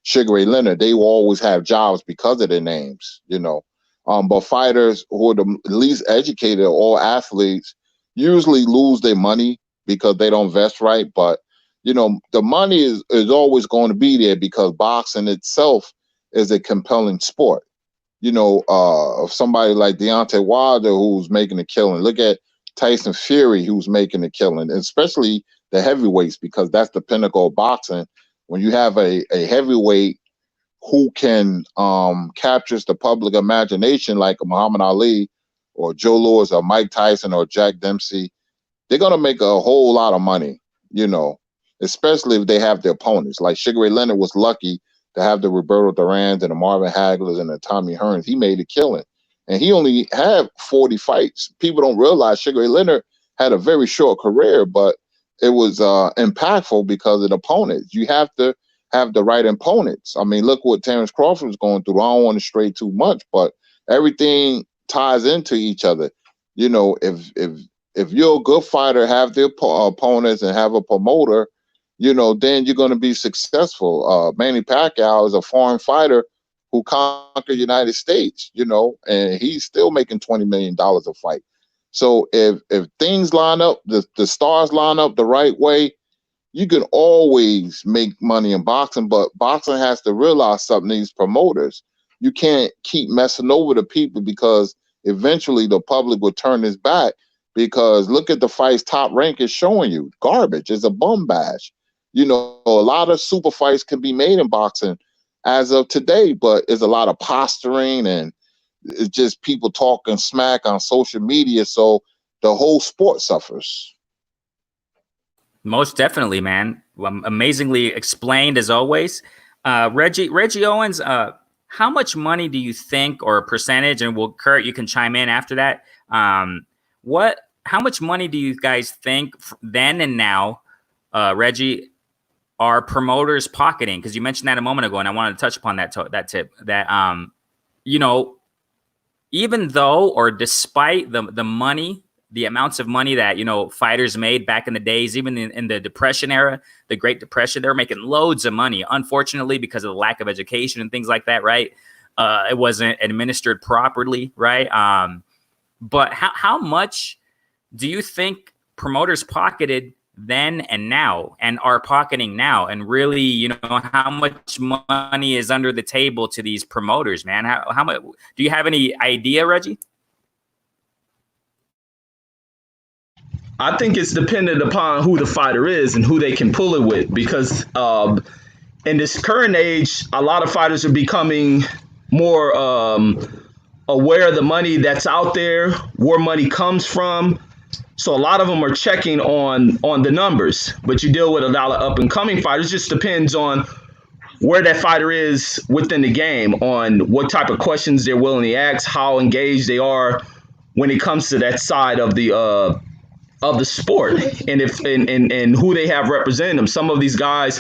Sugar Ray Leonard, they will always have jobs because of their names, you know. But fighters who are the least educated, all athletes, usually lose their money because they don't vest right. But you know, the money is always going to be there because boxing itself is a compelling sport. You know, somebody like Deontay Wilder who's making a killing. Look at Tyson Fury who's making a killing, especially the heavyweights because that's the pinnacle of boxing. When you have a heavyweight who can captures the public imagination like a Muhammad Ali or Joe Louis or Mike Tyson or Jack Dempsey, they're gonna make a whole lot of money, you know, especially if they have the opponents. Like Sugar Ray Leonard was lucky to have the Roberto Durans and the Marvin Haglers and the Tommy Hearns. He made a killing. And he only had 40 fights. People don't realize Sugar Ray Leonard had a very short career, but it was impactful because of the opponents. You have to have the right opponents. I mean, look what Terrence Crawford was going through. I don't want to stray too much, but everything ties into each other. You know, if you're a good fighter, have the opponents and have a promoter, you know, then you're going to be successful. Manny Pacquiao is a foreign fighter who conquered the United States, you know, and he's still making $20 million a fight. So if things line up, the stars line up the right way, you can always make money in boxing. But boxing has to realize something, these promoters. You can't keep messing over the people because eventually the public will turn its back because look at the fights Top Rank is showing you. Garbage. It's a bum bash. You know, a lot of super fights can be made in boxing as of today, but it's a lot of posturing and it's just people talking smack on social media. So the whole sport suffers. Most definitely, man. Amazingly explained as always. Reggie Owens, how much money do you think, or a percentage, and Kurt, you can chime in after that. How much money do you guys think then and now, Reggie, are promoters pocketing? Because you mentioned that a moment ago, and I wanted to touch upon that tip. That you know, even though or despite the money, the amounts of money that, you know, fighters made back in the days, even in the Depression era, the Great Depression, they were making loads of money. Unfortunately, because of the lack of education and things like that, right? It wasn't administered properly, right? But how much do you think promoters pocketed then and now and are pocketing now? And really, you know, how much money is under the table to these promoters, man? How much? Do you have any idea, Reggie? I think it's dependent upon who the fighter is and who they can pull it with. Because in this current age, a lot of fighters are becoming more aware of the money that's out there, where money comes from. So a lot of them are checking on the numbers. But you deal with a lot of up and coming fighters. It just depends on where that fighter is within the game, on what type of questions they're willing to ask, how engaged they are when it comes to that side of the sport, and if and who they have representing them. Some of these guys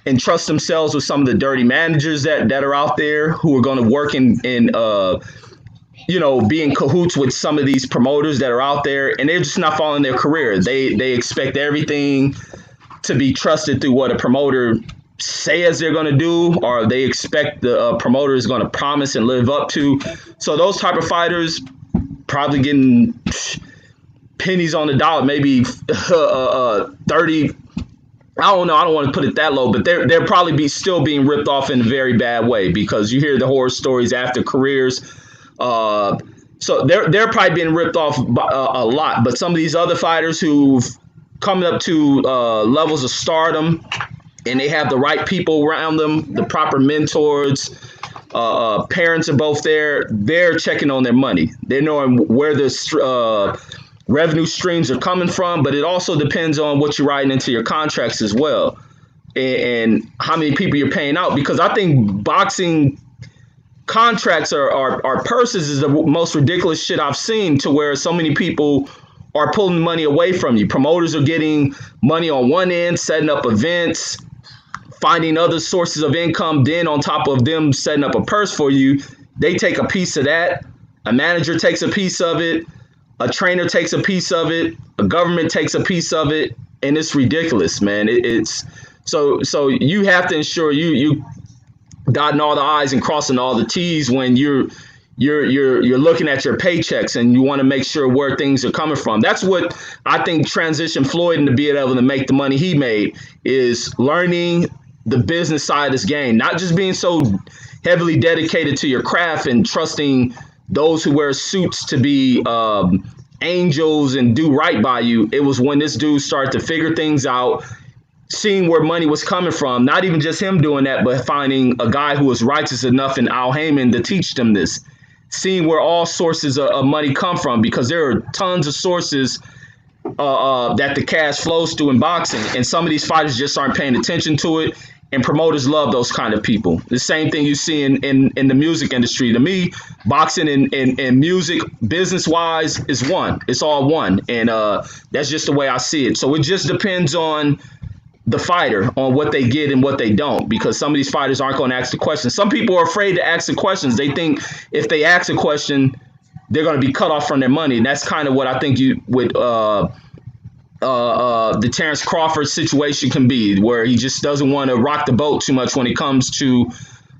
entrust themselves with some of the dirty managers that are out there who are going to work in be in cahoots with some of these promoters that are out there, and they're just not following their career. They expect everything to be trusted through what a promoter says they're going to do, or they expect the promoter is going to promise and live up to. So those type of fighters probably getting pennies on the dollar, maybe 30. I don't know. I don't want to put it that low, but they're probably still being ripped off in a very bad way, because you hear the horror stories after careers. So they're probably being ripped off a lot. But some of these other fighters who've come up to levels of stardom, and they have the right people around them, the proper mentors, parents are both there. They're checking on their money. They're knowing where the revenue streams are coming from, but it also depends on what you're writing into your contracts as well, and how many people you're paying out. Because I think boxing contracts are purses is the most ridiculous shit I've seen, to where so many people are pulling money away from you. Promoters are getting money on one end, setting up events, finding other sources of income. Then on top of them setting up a purse for you, they take a piece of that. A manager takes a piece of it. A trainer takes a piece of it. A government takes a piece of it. And it's ridiculous, man. It's so you have to ensure you dotting all the I's and crossing all the T's when you're looking at your paychecks, and you want to make sure where things are coming from. That's what I think transitioned Floyd into being able to make the money he made, is learning the business side of this game, not just being so heavily dedicated to your craft and trusting those who wear suits to be angels and do right by you. It was when this dude started to figure things out, seeing where money was coming from, not even just him doing that, but finding a guy who was righteous enough in Al Heyman to teach them this, seeing where all sources of money come from, because there are tons of sources that the cash flows through in boxing, and some of these fighters just aren't paying attention to it, and promoters love those kind of people. The same thing you see in the music industry. To me, boxing and music, business-wise, is one. It's all one, and that's just the way I see it. So it just depends on the fighter, on what they get and what they don't, because some of these fighters aren't going to ask the questions. Some people are afraid to ask the questions. They think if they ask a question, they're going to be cut off from their money, and that's kind of what I think you would the Terrence Crawford situation can be, where he just doesn't want to rock the boat too much when it comes to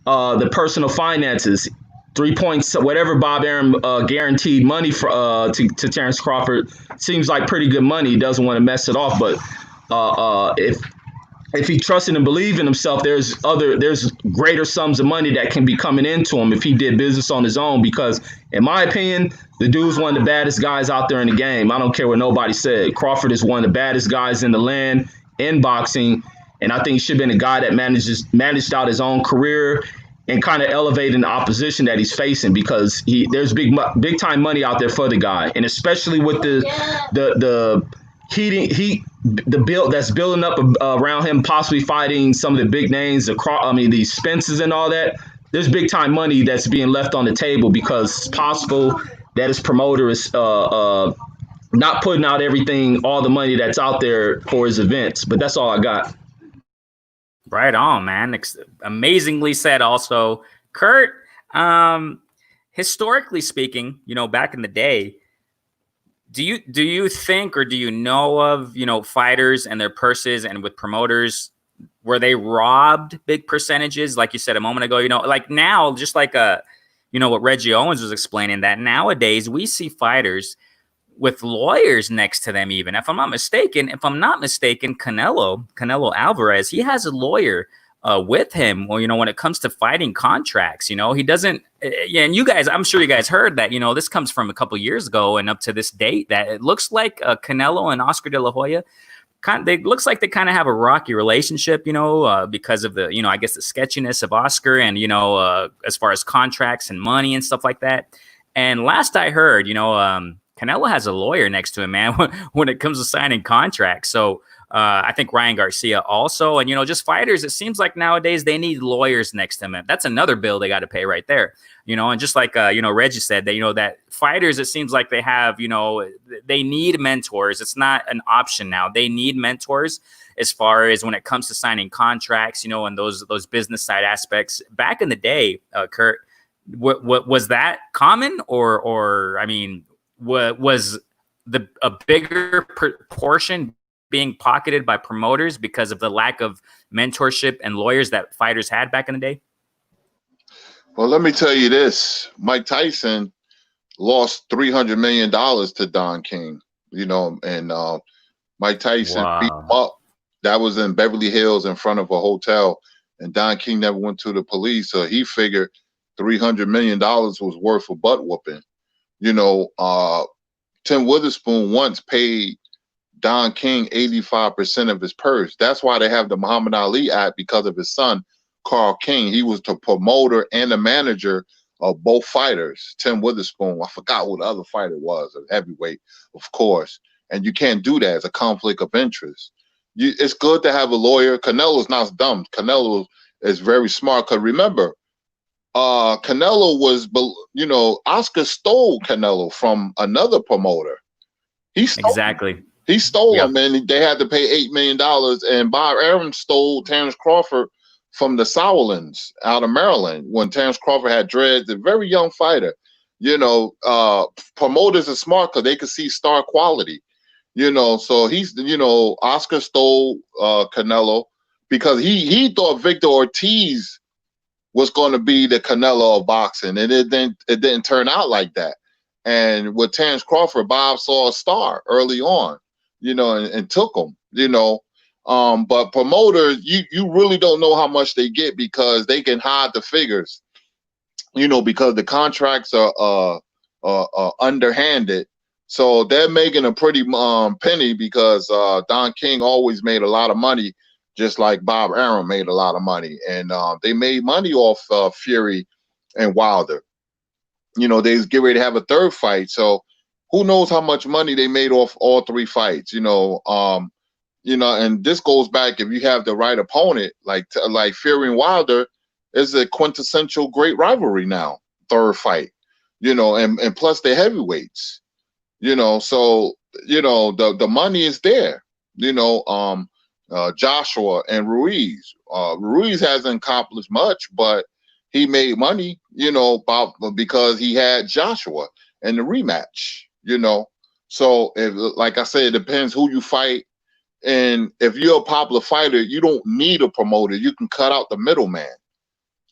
the personal finances. 3 points, whatever Bob Arum guaranteed money for to Terrence Crawford seems like pretty good money. He doesn't want to mess it off, but if he trusted and believed in himself, there's greater sums of money that can be coming into him if he did business on his own. Because in my opinion, the dude's one of the baddest guys out there in the game. I don't care what nobody said. Crawford is one of the baddest guys in the land in boxing, and I think he should have been a guy that managed out his own career and kind of elevating the opposition that he's facing, because there's big time money out there for the guy, and especially with the build that's building up around him, possibly fighting some of the big names, these Spences and all that. There's big time money that's being left on the table, because it's possible that his promoter is not putting out all the money that's out there for his events. But that's all I got. Right on, man. Amazingly said. Also, Kurt, historically speaking, back in the day, do you think, or do you know of, fighters and their purses and with promoters, were they robbed big percentages? Like you said a moment ago, like now, just like what Reggie Owens was explaining, that nowadays we see fighters with lawyers next to them. Even if I'm not mistaken, Canelo Alvarez, he has a lawyer with him. Well, when it comes to fighting contracts, he doesn't. And you guys, I'm sure you guys heard that. This comes from a couple years ago and up to this date, that it looks like Canelo and Oscar De La Hoya, looks like they kind of have a rocky relationship, because of the, I guess the sketchiness of Oscar and, as far as contracts and money and stuff like that. And last I heard, Canelo has a lawyer next to him, man, when it comes to signing contracts. So I think Ryan Garcia also, and, just fighters, it seems like nowadays they need lawyers next to them. That's another bill they got to pay right there, and just like, Reggie said that, that fighters, it seems like they have, they need mentors. It's not an option now. They need mentors as far as when it comes to signing contracts, and those business side aspects. Back in the day, Kurt, What was that common, or I mean, was a bigger portion being pocketed by promoters because of the lack of mentorship and lawyers that fighters had back in the day? Well, let me tell you this: Mike Tyson lost $300 million to Don King. And Mike Tyson beat him Wow. up. That was in Beverly Hills in front of a hotel, and Don King never went to the police, so he figured $300 million was worth a butt whooping. Tim Witherspoon once paid Don King 85% of his purse. That's why they have the Muhammad Ali Act, because of his son, Carl King. He was the promoter and the manager of both fighters. Tim Witherspoon, I forgot who the other fighter was, a heavyweight, of course. And you can't do that as a conflict of interest. It's good to have a lawyer. Canelo's not dumb. Canelo is very smart. Because remember, Canelo was, Oscar stole Canelo from another promoter. He stole Yep. him, and they had to pay $8 million. And Bob Arum stole Terrence Crawford from the Sauerlands out of Maryland when Terrence Crawford had dreads, a very young fighter. Promoters are smart because they can see star quality. So Oscar stole Canelo because he thought Victor Ortiz was going to be the Canelo of boxing, and it didn't turn out like that. And with Terrence Crawford, Bob saw a star early on, and took him, but promoters, you really don't know how much they get because they can hide the figures, because the contracts are underhanded. So they're making a pretty penny because Don King always made a lot of money, just like Bob Arum made a lot of money. And they made money off Fury and Wilder. They was getting ready to have a third fight. So who knows how much money they made off all three fights, and this goes back, if you have the right opponent, like Fury and Wilder is a quintessential great rivalry now, third fight, and plus they're heavyweights. So the money is there. Joshua and Ruiz. Ruiz hasn't accomplished much, but he made money, because he had Joshua in the rematch. So like I said, it depends who you fight, and if you're a popular fighter, you don't need a promoter. You can cut out the middleman.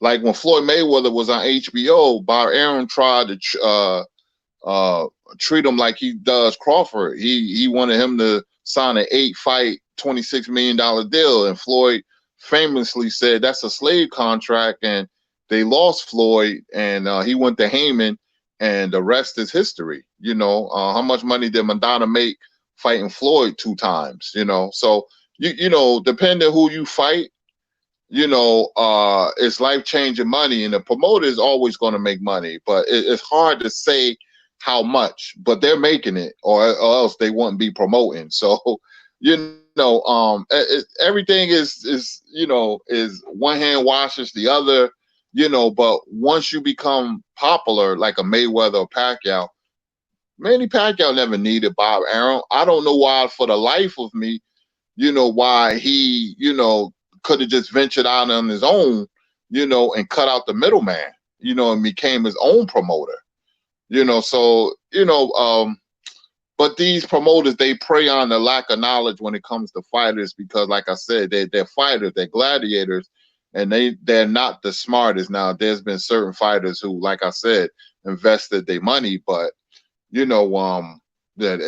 Like when Floyd Mayweather was on HBO, Bob Arum tried to treat him like he does Crawford. He wanted him to sign an 8-fight, $26 million deal. And Floyd famously said that's a slave contract, and they lost Floyd, and he went to Heyman, and the rest is history. How much money did Madonna make fighting Floyd 2 times? So depending who you fight, it's life-changing money, and the promoter is always going to make money, but it's hard to say how much, but they're making it, or else they wouldn't be promoting. So, everything is one hand washes the other, but once you become popular, like a Mayweather or Pacquiao, Manny Pacquiao never needed Bob Arum. I don't know why, for the life of me, why he, could have just ventured out on his own, and cut out the middleman, and became his own promoter. But these promoters, they prey on the lack of knowledge when it comes to fighters, because like I said, they're fighters, they're gladiators, and they're not the smartest. Now, there's been certain fighters who, like I said, invested their money, but the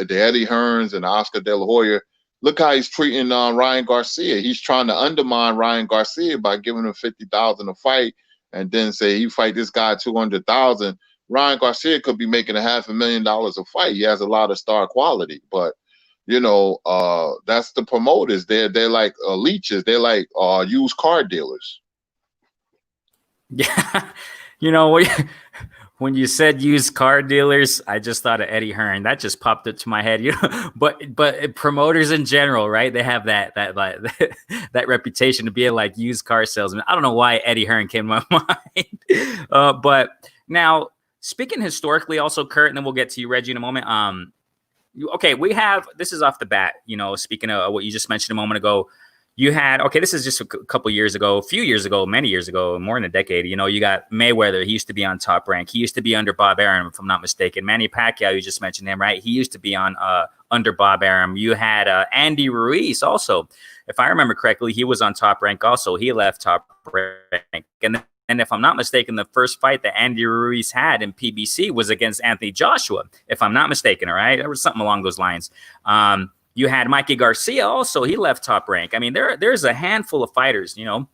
Eddie Hearns and Oscar De La Hoya, look how he's treating Ryan Garcia. He's trying to undermine Ryan Garcia by giving him $50,000 a fight, and then say he fight this guy $200,000. Ryan Garcia could be making $500,000 a fight. He has a lot of star quality, but that's the promoters. They're like leeches. They're like used car dealers. Yeah, when you said used car dealers, I just thought of Eddie Hearn. That just popped into my head. But promoters in general, right? They have that that reputation to be like used car salesman. I don't know why Eddie Hearn came to my mind. But now, speaking historically, also, Kurt, and then we'll get to you, Reggie, in a moment. Okay, we have, this is off the bat, speaking of what you just mentioned a moment ago, You had, okay, this is just a couple years ago, a few years ago, many years ago, more than a decade. You know, you got Mayweather. He used to be on Top Rank. He used to be under Bob Arum, if I'm not mistaken. Manny Pacquiao, you just mentioned him, right? He used to be on under Bob Arum. You had Andy Ruiz also. If I remember correctly, he was on Top Rank also. He left Top Rank. And if I'm not mistaken, the first fight that Andy Ruiz had in PBC was against Anthony Joshua, if I'm not mistaken, all right? There was something along those lines. You had Mikey Garcia also. He left Top Rank. I mean, there's a handful of fighters, you know,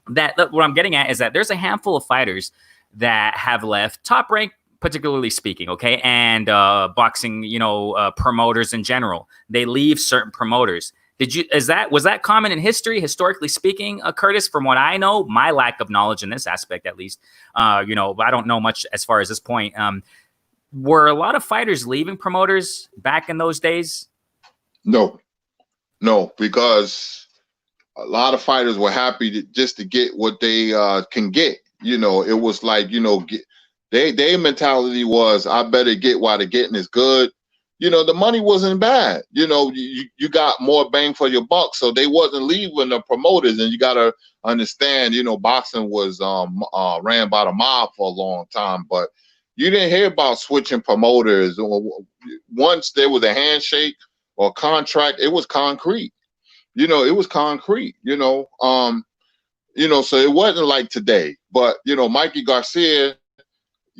that what I'm getting at is that there's a handful of fighters that have left Top Rank, particularly speaking, okay, and boxing, you know, promoters in general. They leave certain promoters. Was that common in history, historically speaking, Curtis? From what I know, my lack of knowledge in this aspect, at least, you know, I don't know much as far as this point. Were a lot of fighters leaving promoters back in those days? No, because a lot of fighters were happy just to get what they can get. You know, it was like, you know, their mentality was, I better get while the getting is good. You know, the money wasn't bad. You know, you got more bang for your buck, so they wasn't leaving the promoters. And you got to understand, you know, boxing was ran by the mob for a long time, but you didn't hear about switching promoters. Once there was a handshake or contract, it was concrete. You know, it was concrete. You know, so it wasn't like today. But you know, Mikey Garcia,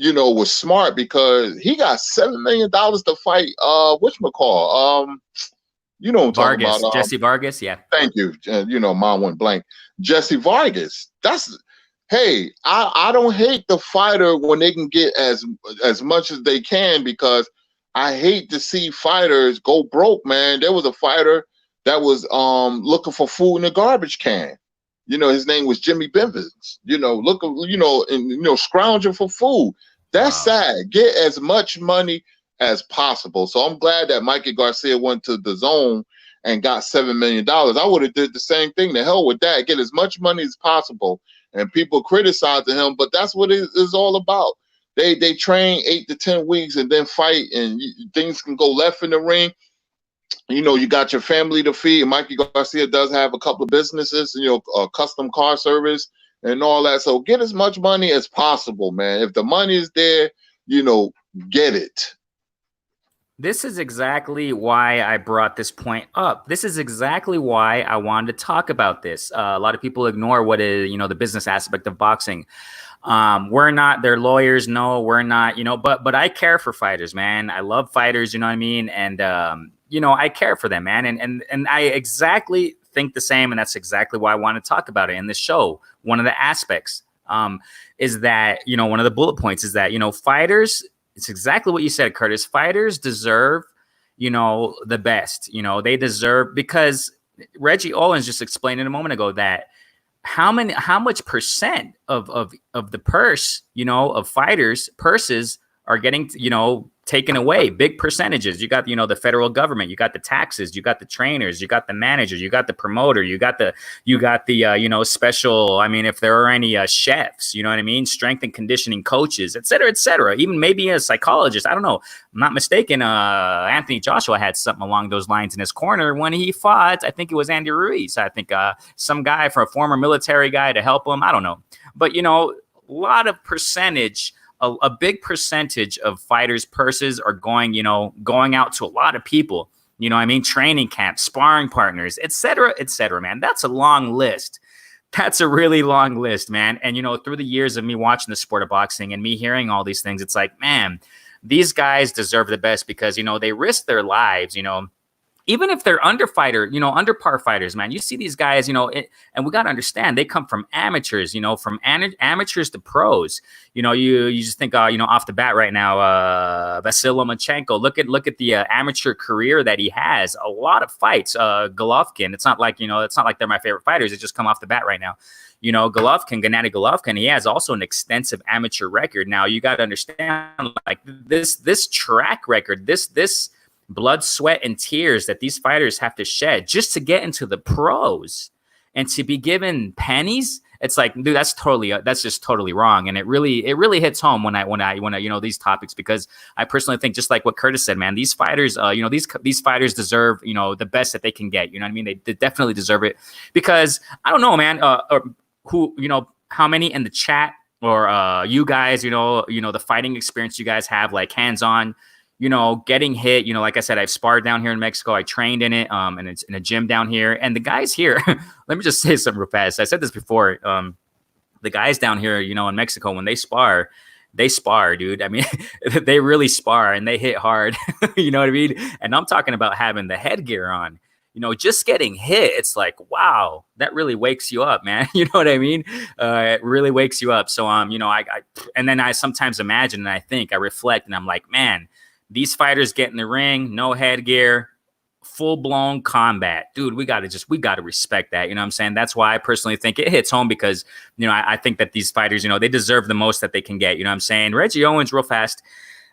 you know, was smart because he got $7 million to fight whatchamacall. You know what I'm talking about. Jesse Vargas, yeah. Thank you. You know, mine went blank. Jesse Vargas. Hey, I don't hate the fighter when they can get as much as they can, because I hate to see fighters go broke, man. There was a fighter that was looking for food in a garbage can. You know, his name was Jimmy Bivens. You know, scrounging for food. That's sad. Get as much money as possible. So I'm glad that Mikey Garcia went to the zone and got $7 million. I would have did the same thing. The hell with that. Get as much money as possible. And people criticizing him, but that's what it is all about. They train 8 to 10 weeks and then fight, and things can go left in the ring. You know, you got your family to feed. Mikey Garcia does have a couple of businesses, you know, a custom car service and all that. So get as much money as possible, man. If the money is there, you know, get it. This is exactly why I brought this point up. This is exactly why I wanted to talk about this. A lot of people ignore what is, you know, the business aspect of boxing. We're not their lawyers. No, we're not, you know, but I care for fighters, man. I love fighters, you know what I mean? And, you know, I care for them, man. And I exactly think the same. And that's exactly why I want to talk about it in this show. One of the aspects is that, you know, one of the bullet points is that, you know, fighters, it's exactly what you said, Curtis. Fighters deserve, you know, the best. You know, they deserve, because Reggie Owens just explained it a moment ago that how much percent of the purse, you know, of fighters' purses are getting, you know, taken away. Big percentages. You got, you know, the federal government, you got the taxes, you got the trainers, you got the managers, you got the promoter, you got the you know, special, I mean, if there are any chefs, you know what I mean, strength and conditioning coaches, et cetera, even maybe a psychologist. I don't know. I'm not mistaken. Anthony Joshua had something along those lines in his corner when he fought. I think it was Andy Ruiz. I think some guy from a former military guy to help him. I don't know. But, you know, a lot of percentage, a big percentage of fighters' purses are going out to a lot of people, you know what I mean? Training camps, sparring partners, et cetera, man. That's a long list. That's a really long list, man. And, you know, through the years of me watching the sport of boxing and me hearing all these things, it's like, man, these guys deserve the best because, you know, they risk their lives, you know, even if they're under par fighters, man. You see these guys, you know, and we got to understand they come from amateurs, you know, from amateurs to pros. You know, you just think, you know, off the bat right now, Vasyl Lomachenko. Look at the amateur career that he has. A lot of fights. Golovkin. It's not like they're my favorite fighters. It just come off the bat right now. You know, Gennady Golovkin, he has also an extensive amateur record. Now you got to understand, like this track record, this blood, sweat, and tears that these fighters have to shed just to get into the pros and to be given pennies It's like, dude, that's just totally wrong. And it really hits home when I these topics, because I personally think, just like what Kurtis said, man, these fighters, these fighters deserve, the best that they can get. You know what I mean? They definitely deserve it, because I don't know, man, who, how many in the chat, or you guys, the fighting experience you guys have, like hands-on, getting hit, like I said, I've sparred down here in Mexico. I trained in it, and it's in a gym down here. And the guys here, let me just say something real fast. I said this before. The guys down here, in Mexico, when they spar, dude. I mean, they really spar and they hit hard. You know what I mean? And I'm talking about having the headgear on. Just getting hit, it's like, wow, that really wakes you up, man. You know what I mean? It really wakes you up. So, and then I sometimes imagine, and I reflect, and I'm like, man, these fighters get in the ring, no headgear, full-blown combat. Dude, we got to respect that. You know what I'm saying? That's why I personally think it hits home, because, I think that these fighters, they deserve the most that they can get. You know what I'm saying? Reggie Owens, real fast.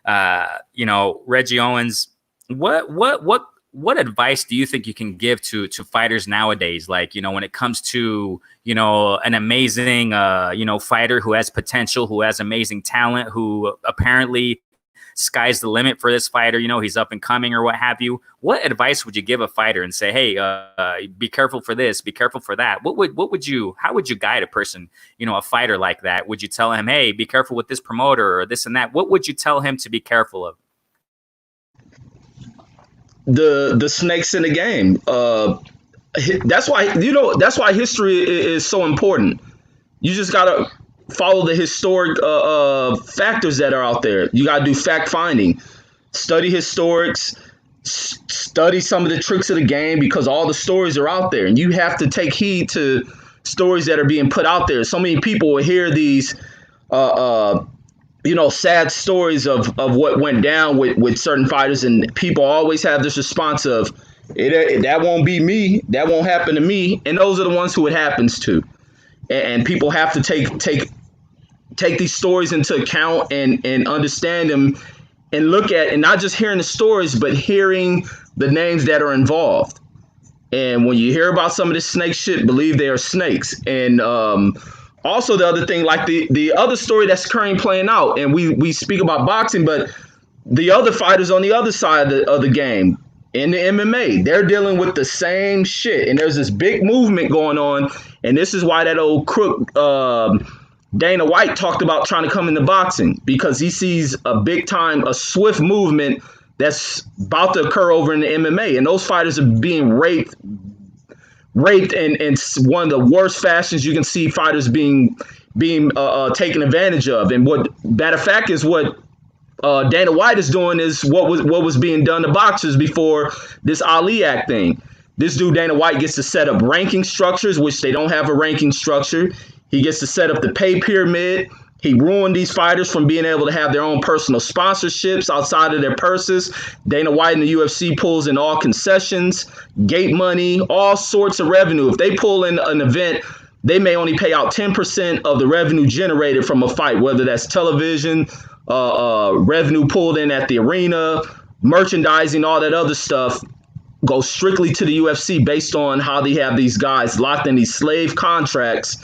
Reggie Owens, what advice do you think you can give to fighters nowadays? Like, when it comes to, an amazing, fighter who has potential, who has amazing talent, who apparently sky's the limit for this fighter, he's up and coming or what have you. What advice would you give a fighter and say, hey, be careful for this, be careful for that? How would you guide a person, a fighter like that? Would you tell him, hey, be careful with this promoter or this and that? What would you tell him to be careful of? The snakes in the game. That's why history is so important. You just gotta follow the historic factors that are out there. You gotta do fact finding, study historics, study some of the tricks of the game, because all the stories are out there, and you have to take heed to stories that are being put out there. So many people will hear these sad stories of what went down with certain fighters, and people always have this response of, that won't be me, that won't happen to me, and those are the ones who it happens to. And people have to take these stories into account and understand them, and look at, and not just hearing the stories, but hearing the names that are involved. And when you hear about some of this snake shit, believe they are snakes. And also the other thing, like the other story that's currently playing out, and we speak about boxing, but the other fighters on the other side of the game in the MMA, they're dealing with the same shit. And there's this big movement going on. And this is why that old crook Dana White talked about trying to come into boxing, because he sees a swift movement that's about to occur over in the MMA. And those fighters are being raped in one of the worst fashions you can see fighters being taken advantage of. And what, matter of fact, is what Dana White is doing is what was being done to boxers before this Ali Act thing. This dude, Dana White, gets to set up ranking structures, which they don't have a ranking structure. He gets to set up the pay pyramid. He ruined these fighters from being able to have their own personal sponsorships outside of their purses. Dana White and the UFC pulls in all concessions, gate money, all sorts of revenue. If they pull in an event, they may only pay out 10% of the revenue generated from a fight, whether that's television, revenue pulled in at the arena, merchandising, all that other stuff goes strictly to the UFC based on how they have these guys locked in these slave contracts,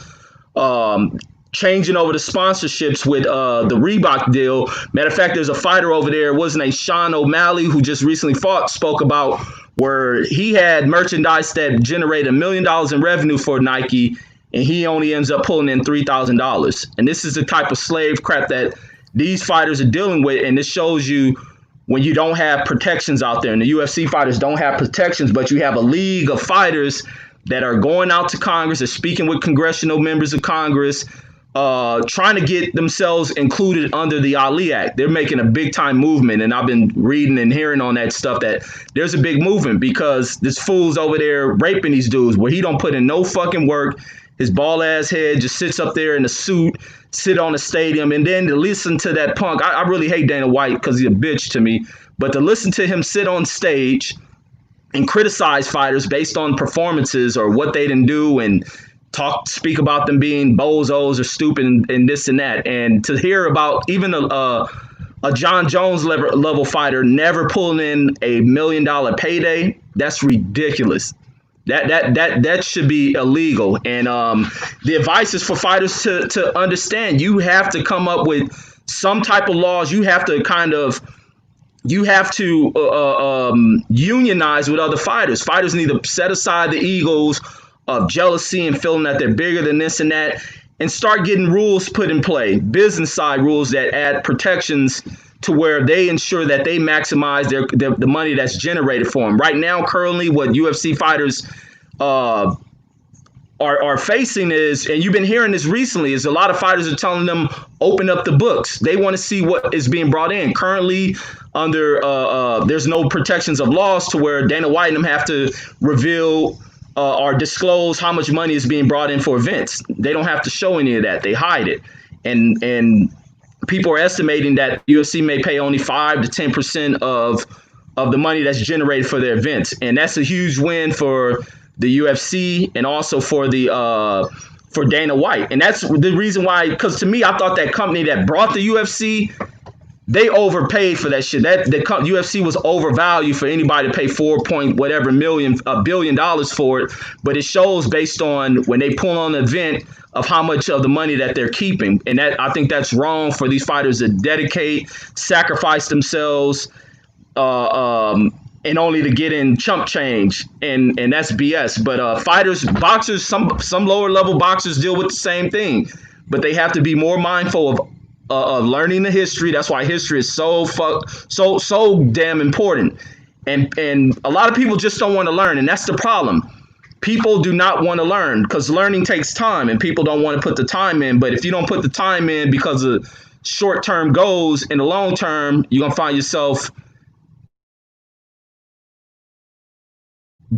changing over the sponsorships with the Reebok deal. Matter of fact, there's a fighter over there, wasn't a Sean O'Malley, who just recently spoke about where he had merchandise that generated $1 million in revenue for Nike, and he only ends up pulling in $3,000. And this is the type of slave crap that these fighters are dealing with. And this shows you when you don't have protections out there, and the UFC fighters don't have protections, but you have a league of fighters that are going out to Congress, are speaking with congressional members of Congress, trying to get themselves included under the Ali Act. They're making a big time movement. And I've been reading and hearing on that stuff that there's a big movement, because this fool's over there raping these dudes where he don't put in no fucking work. His bald ass head just sits up there in a suit, sit on the stadium. And then to listen to that punk, I really hate Dana White because he's a bitch to me, but to listen to him sit on stage and criticize fighters based on performances or what they didn't do, and speak about them being bozos or stupid and this and that. And to hear about even a John Jones level fighter never pulling in $1 million payday, that's ridiculous. That should be illegal. And the advice is for fighters to understand. You have to come up with some type of laws. You have to unionize with other fighters. Fighters need to set aside the egos of jealousy and feeling that they're bigger than this and that, and start getting rules put in play, business side rules that add protections to where they ensure that they maximize the money that's generated for them. Right now, currently, what UFC fighters are facing is, and you've been hearing this recently, is a lot of fighters are telling them open up the books. They want to see what is being brought in. Currently, under there's no protections of laws to where Dana White and them have to reveal or disclose how much money is being brought in for events. They don't have to show any of that. They hide it, and people are estimating that UFC may pay only 5 to 10% of the money that's generated for their events, and that's a huge win for the UFC and also for Dana White. And that's the reason why, because to me, I thought that company that brought the UFC, they overpaid for that shit. That the UFC was overvalued for anybody to pay $4 billion for it. But it shows based on when they pull on an event of how much of the money that they're keeping. And that, I think that's wrong for these fighters to dedicate, sacrifice themselves, and only to get in chump change, and that's BS. But boxers, some lower level boxers deal with the same thing, but they have to be more mindful of learning the history. That's why history is so damn important, and a lot of people just don't want to learn, and that's the problem. People do not want to learn because learning takes time, and people don't want to put the time in. But if you don't put the time in because of short-term goals, in the long term, you're gonna find yourself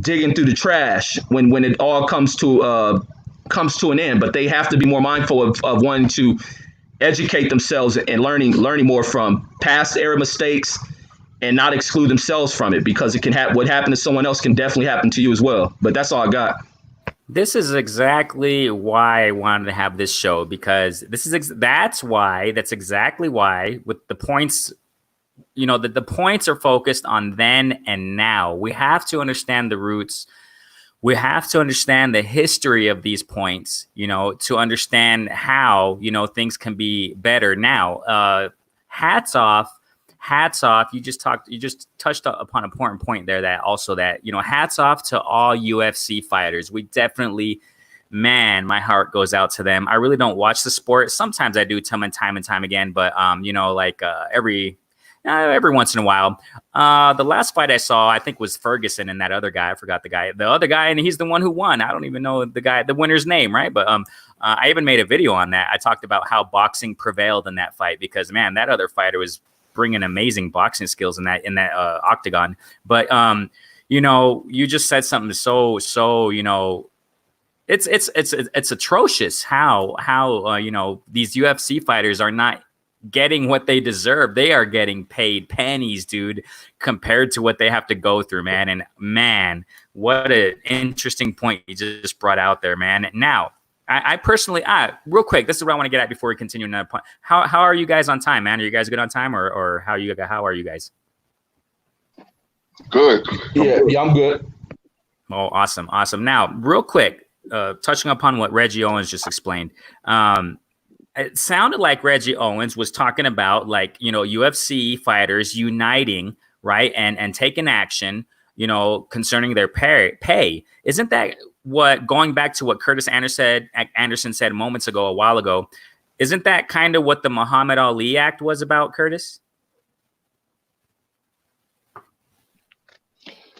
digging through the trash when it all comes to an end. But they have to be more mindful of wanting to educate themselves and learning more from past era mistakes and not exclude themselves from it, because it can what happened to someone else can definitely happen to you as well. But that's all I got. This is exactly why I wanted to have this show, because that's exactly why with the points, you know, the points are focused on then and now. We have to understand the roots. We have to understand the history of these points, you know, to understand how, you know, things can be better now. Hats off. You just touched upon an important point there, that, you know, hats off to all UFC fighters. We definitely, man, my heart goes out to them. I really don't watch the sport. Sometimes I do time and time again, but, you know, like every once in a while. The last fight I saw, I think, was Ferguson and that other guy. I forgot the other guy, and he's the one who won. I don't even know the winner's name, right? But I even made a video on that. I talked about how boxing prevailed in that fight because, man, that other fighter was bringing amazing boxing skills in that octagon. But you know, you just said something so you know, it's atrocious how you know, these UFC fighters are not getting what they deserve. They are getting paid pennies, dude, compared to what they have to go through, man. And man, what an interesting point you just brought out there, man. Now, I personally, real quick, this is what I want to get at before we continue another point. How are you guys on time, man? Are you guys good on time, or how are you guys? Good. Yeah, I'm good. Oh, awesome. Now, real quick, touching upon what Reggie Owens just explained. It sounded like Reggie Owens was talking about, like, you know, UFC fighters uniting, right, and taking action, you know, concerning their pay. Isn't that what, going back to what Kurtis Anderson said a while ago, isn't that kind of what the Muhammad Ali Act was about, Kurtis?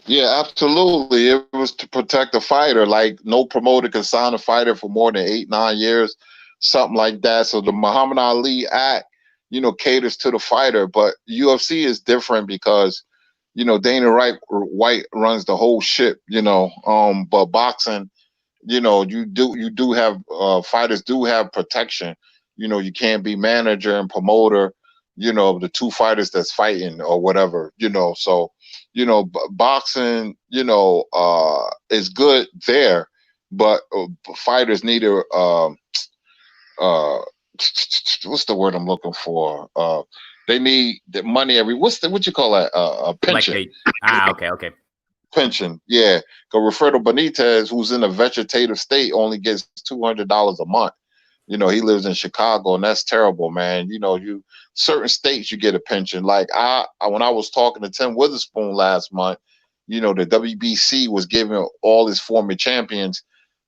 Yeah, absolutely. It was to protect the fighter. Like, no promoter can sign a fighter for more than 8-9 years, something like that. So the Muhammad Ali Act, you know, caters to the fighter. But UFC is different because, you know, Dana White runs the whole ship, you know. But boxing, you know, you do have fighters do have protection. You know, you can't be manager and promoter, you know, the two fighters that's fighting or whatever, you know. So, you know, boxing, you know, is good there, but fighters need to what's the word I'm looking for? They need the money what you call that? A pension. Like okay. Pension, yeah. Because Roberto Benitez, who's in a vegetative state, only gets $200 a month. You know, he lives in Chicago, and that's terrible, man. You know, you certain states you get a pension. Like I when I was talking to Tim Witherspoon last month, you know, the WBC was giving all his former champions,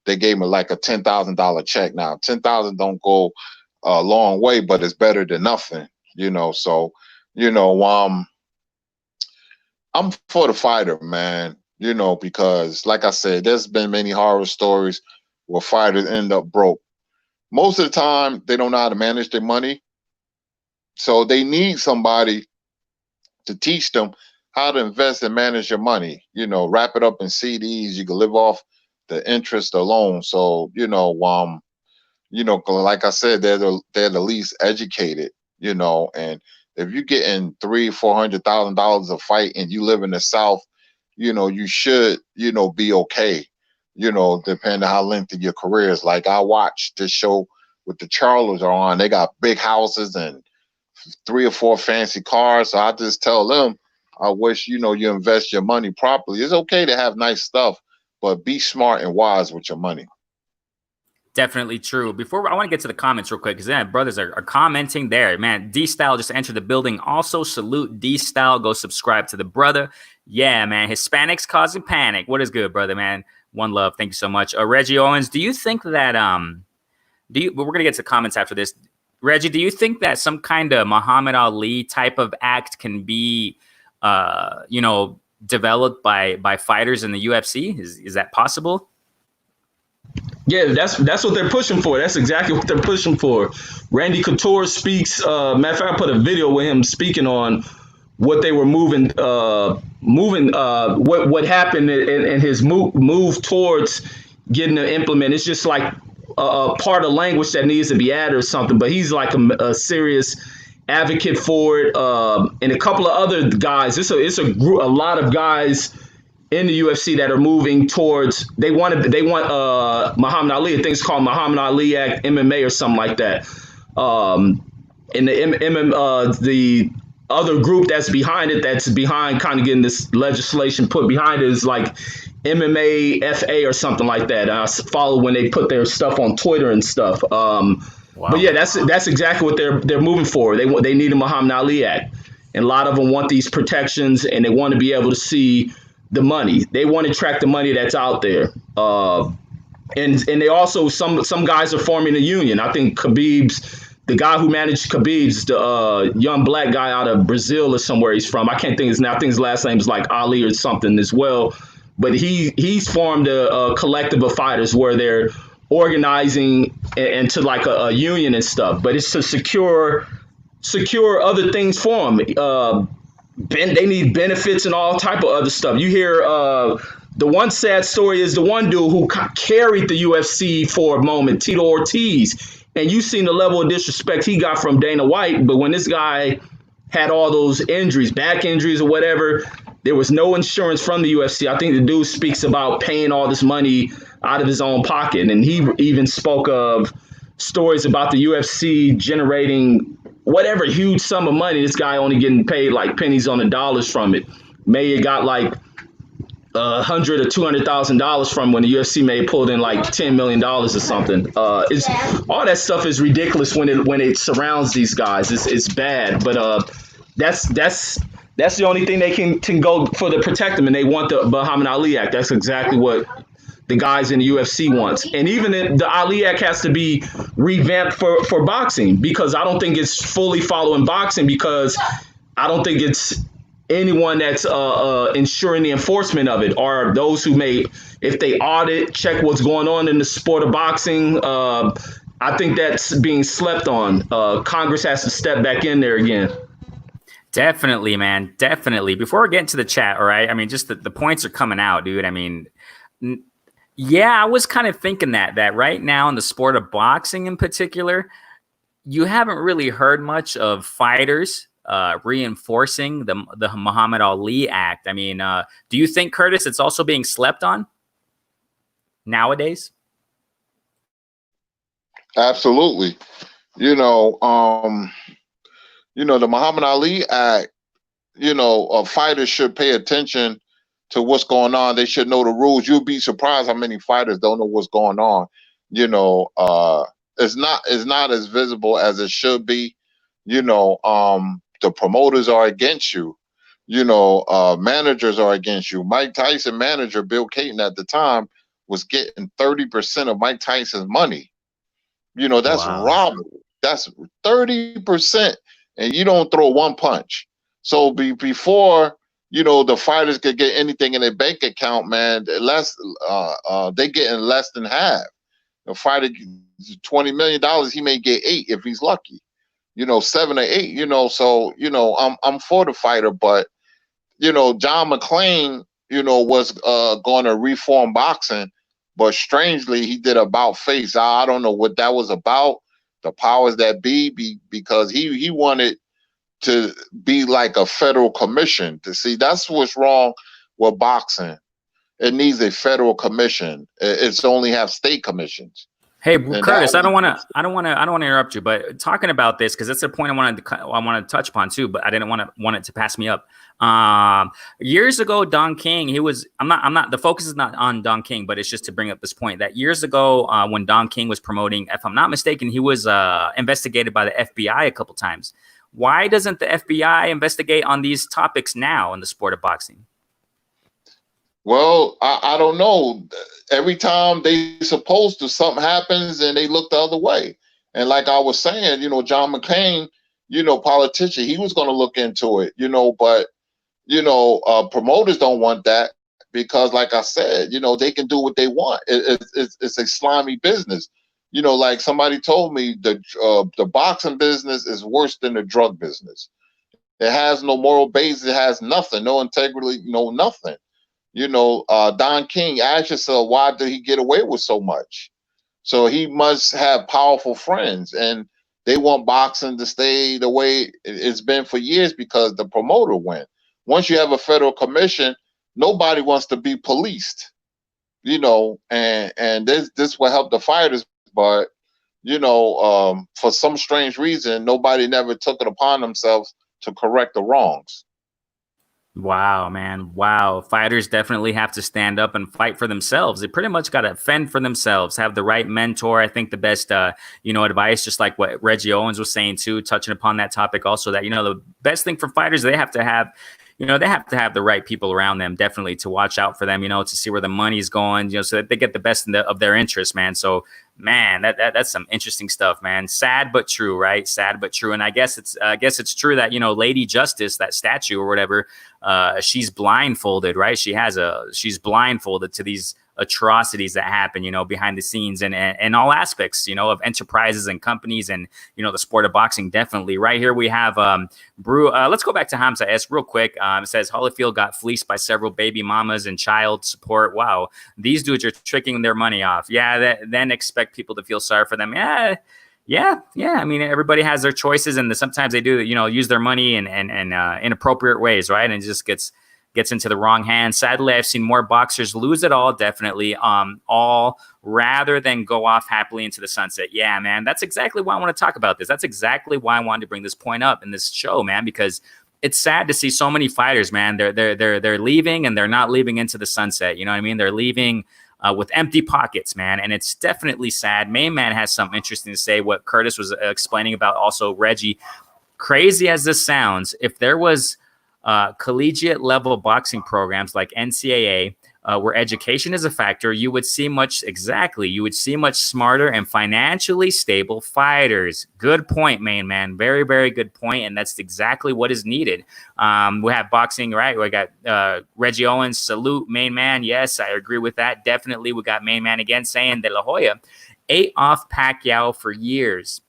they gave him like a $10,000 check. Now, 10,000 don't go a long way, but it's better than nothing. You know, so you know, I'm for the fighter, man. You know, because like I said, there's been many horror stories where fighters end up broke. Most of the time, they don't know how to manage their money. So they need somebody to teach them how to invest and manage your money. You know, wrap it up in CDs. You can live off the interest alone. So, like I said, they're the least educated, you know, and if you're getting $300,000-$400,000 a fight and you live in the South, you know, you should, you know, be okay, you know, depending on how lengthy your career is. Like I watched this show with the Charlers are on, they got big houses and 3 or 4 fancy cars. So I just tell them, I wish, you know, you invest your money properly. It's okay to have nice stuff, but be smart and wise with your money. Definitely true. Before I want to get to the comments real quick, because then brothers are commenting there. Man, D-Style just entered the building. Also, salute D-Style. Go subscribe to the brother. Yeah, man. Hispanics causing panic. What is good, brother, man? One love. Thank you so much. Reggie Owens, do you think that we're gonna get to comments after this. Reggie, do you think that some kind of Muhammad Ali type of act can be developed by fighters in the UFC? Is that possible? Yeah, that's what they're pushing for. That's exactly what they're pushing for. Randy Couture speaks. Matter of fact, I put a video with him speaking on what they were what happened in his move towards getting to implement. It's just like a part of language that needs to be added or something. But he's like a serious advocate for it. And a couple of other guys. It's a group, a lot of guys in the UFC that are moving towards. They want Muhammad Ali. I think it's called Muhammad Ali Act MMA or something like that. And the other group that's behind kind of getting this legislation put behind it is like MMA FA or something like that. I follow when they put their stuff on Twitter and stuff. Wow. But yeah, that's exactly what they're moving for. They need a Muhammad Ali Act, and a lot of them want these protections, and they want to be able to see the money. They want to track the money that's out there. And they also, some guys are forming a union. I think the guy who managed Khabib's, the young black guy out of Brazil or somewhere he's from. I can't think his name. I think his last name is like Ali or something as well. But he's formed a collective of fighters where they're organizing into like a union and stuff. But it's to secure other things for them. They need benefits and all type of other stuff. You hear the one sad story is the one dude who carried the UFC for a moment, Tito Ortiz, and you've seen the level of disrespect he got from Dana White. But when this guy had all those injuries, back injuries or whatever, there was no insurance from the UFC. I think the dude speaks about paying all this money out of his own pocket, and he even spoke of stories about the UFC generating whatever huge sum of money. This guy only getting paid like pennies on the dollars from it. May have got like $100,000 or $200,000 from when the UFC may have pulled in like $10 million or something. It's all that stuff is ridiculous when it surrounds these guys. It's bad, but that's the only thing they can go for to protect them, and they want the Muhammad Ali Act. That's exactly what the guys in the UFC wants. And even the Ali Act has to be revamped for boxing, because I don't think it's fully following boxing, because I don't think it's anyone that's ensuring the enforcement of it, or those who may, if they audit, check what's going on in the sport of boxing. I think that's being slept on. Congress has to step back in there again. Definitely, man. Definitely. Before we get into the chat, all right? I mean, just the points are coming out, dude. I mean, yeah, I was kind of thinking that right now in the sport of boxing in particular, you haven't really heard much of fighters reinforcing the Muhammad Ali Act. I mean, do you think, Kurtis, it's also being slept on nowadays? Absolutely. The Muhammad Ali Act, fighters should pay attention to what's going on. They should know the rules. You'll be surprised how many fighters don't know what's going on. You know, it's not as visible as it should be. You know, the promoters are against you. You know, managers are against you. Mike Tyson manager Bill Caton at the time was getting 30% of Mike Tyson's money. You know, that's robbery. That's 30%, and you don't throw one punch. So before, you know, the fighters could get anything in their bank account, man, they getting less than half. The fighter $20 million, he may get 8 if he's lucky. You know, 7 or 8. You know, so you know, I'm for the fighter, but you know, John McClane, you know, was going to reform boxing, but strangely he did about face. I don't know what that was about. The powers that be, because he wanted to be like a federal commission. To see, that's what's wrong with boxing. It needs a federal commission. It's only have state commissions. Hey, Kurtis, I don't want to interrupt you, but talking about this, because that's a point I wanted to touch upon too, but I didn't want it to pass me up. Years ago, Don King, I'm not, the focus is not on Don King, but it's just to bring up this point that years ago, when Don King was promoting, if I'm not mistaken, he was investigated by the FBI a couple times. Why doesn't the FBI investigate on these topics now in the sport of boxing? Well, I don't know. Every time they supposed to, something happens and they look the other way. And like I was saying, you know, John McCain, you know, politician, he was going to look into it, you know, but, you know, promoters don't want that because, like I said, you know, they can do what they want. It's a slimy business. You know, like somebody told me, the boxing business is worse than the drug business. It has no moral basis. It has nothing, no integrity, no nothing. You know, Don King asked yourself, why did he get away with so much? So he must have powerful friends, and they want boxing to stay the way it's been for years because the promoter went. Once you have a federal commission, nobody wants to be policed, you know, and this will help the fighters. But, you know, for some strange reason, nobody never took it upon themselves to correct the wrongs. Wow, man. Wow. Fighters definitely have to stand up and fight for themselves. They pretty much got to fend for themselves, have the right mentor. I think the best, advice, just like what Reggie Owens was saying too, touching upon that topic also, that, you know, the best thing for fighters, they have to have the right people around them, definitely, to watch out for them, you know, to see where the money's going, you know, so that they get the best of their interests, man. So, man, that's some interesting stuff, man. Sad but true, right? Sad but true. And I guess it's true that, you know, Lady Justice, that statue or whatever, she's blindfolded, right? She's blindfolded to these atrocities that happen, you know, behind the scenes and all aspects, you know, of enterprises and companies and, you know, the sport of boxing. Definitely. Right here we have let's go back to Hamza S real quick. It says Holyfield got fleeced by several baby mamas and child support. Wow, these dudes are tricking their money off. Yeah, then expect people to feel sorry for them. Yeah. I mean, everybody has their choices, and sometimes they do, you know, use their money in inappropriate ways, right? And it just gets into the wrong hands. Sadly, I've seen more boxers lose it all, definitely, all rather than go off happily into the sunset. Yeah, man, that's exactly why I want to talk about this. That's exactly why I wanted to bring this point up in this show, man, because it's sad to see so many fighters, man. They're leaving, and they're not leaving into the sunset. You know what I mean? They're leaving with empty pockets, man, and it's definitely sad. Main Man has something interesting to say. What Kurtis was explaining about, also Reggie. Crazy as this sounds, if there was collegiate level boxing programs like NCAA, where education is a factor, you would see much smarter and financially stable fighters. Good point, Main Man. Very, very good point. And that's exactly what is needed. We have boxing, right? We got Reggie Owens, salute, Main Man. Yes, I agree with that. Definitely. We got Main Man again saying De La Hoya ate off Pacquiao for years.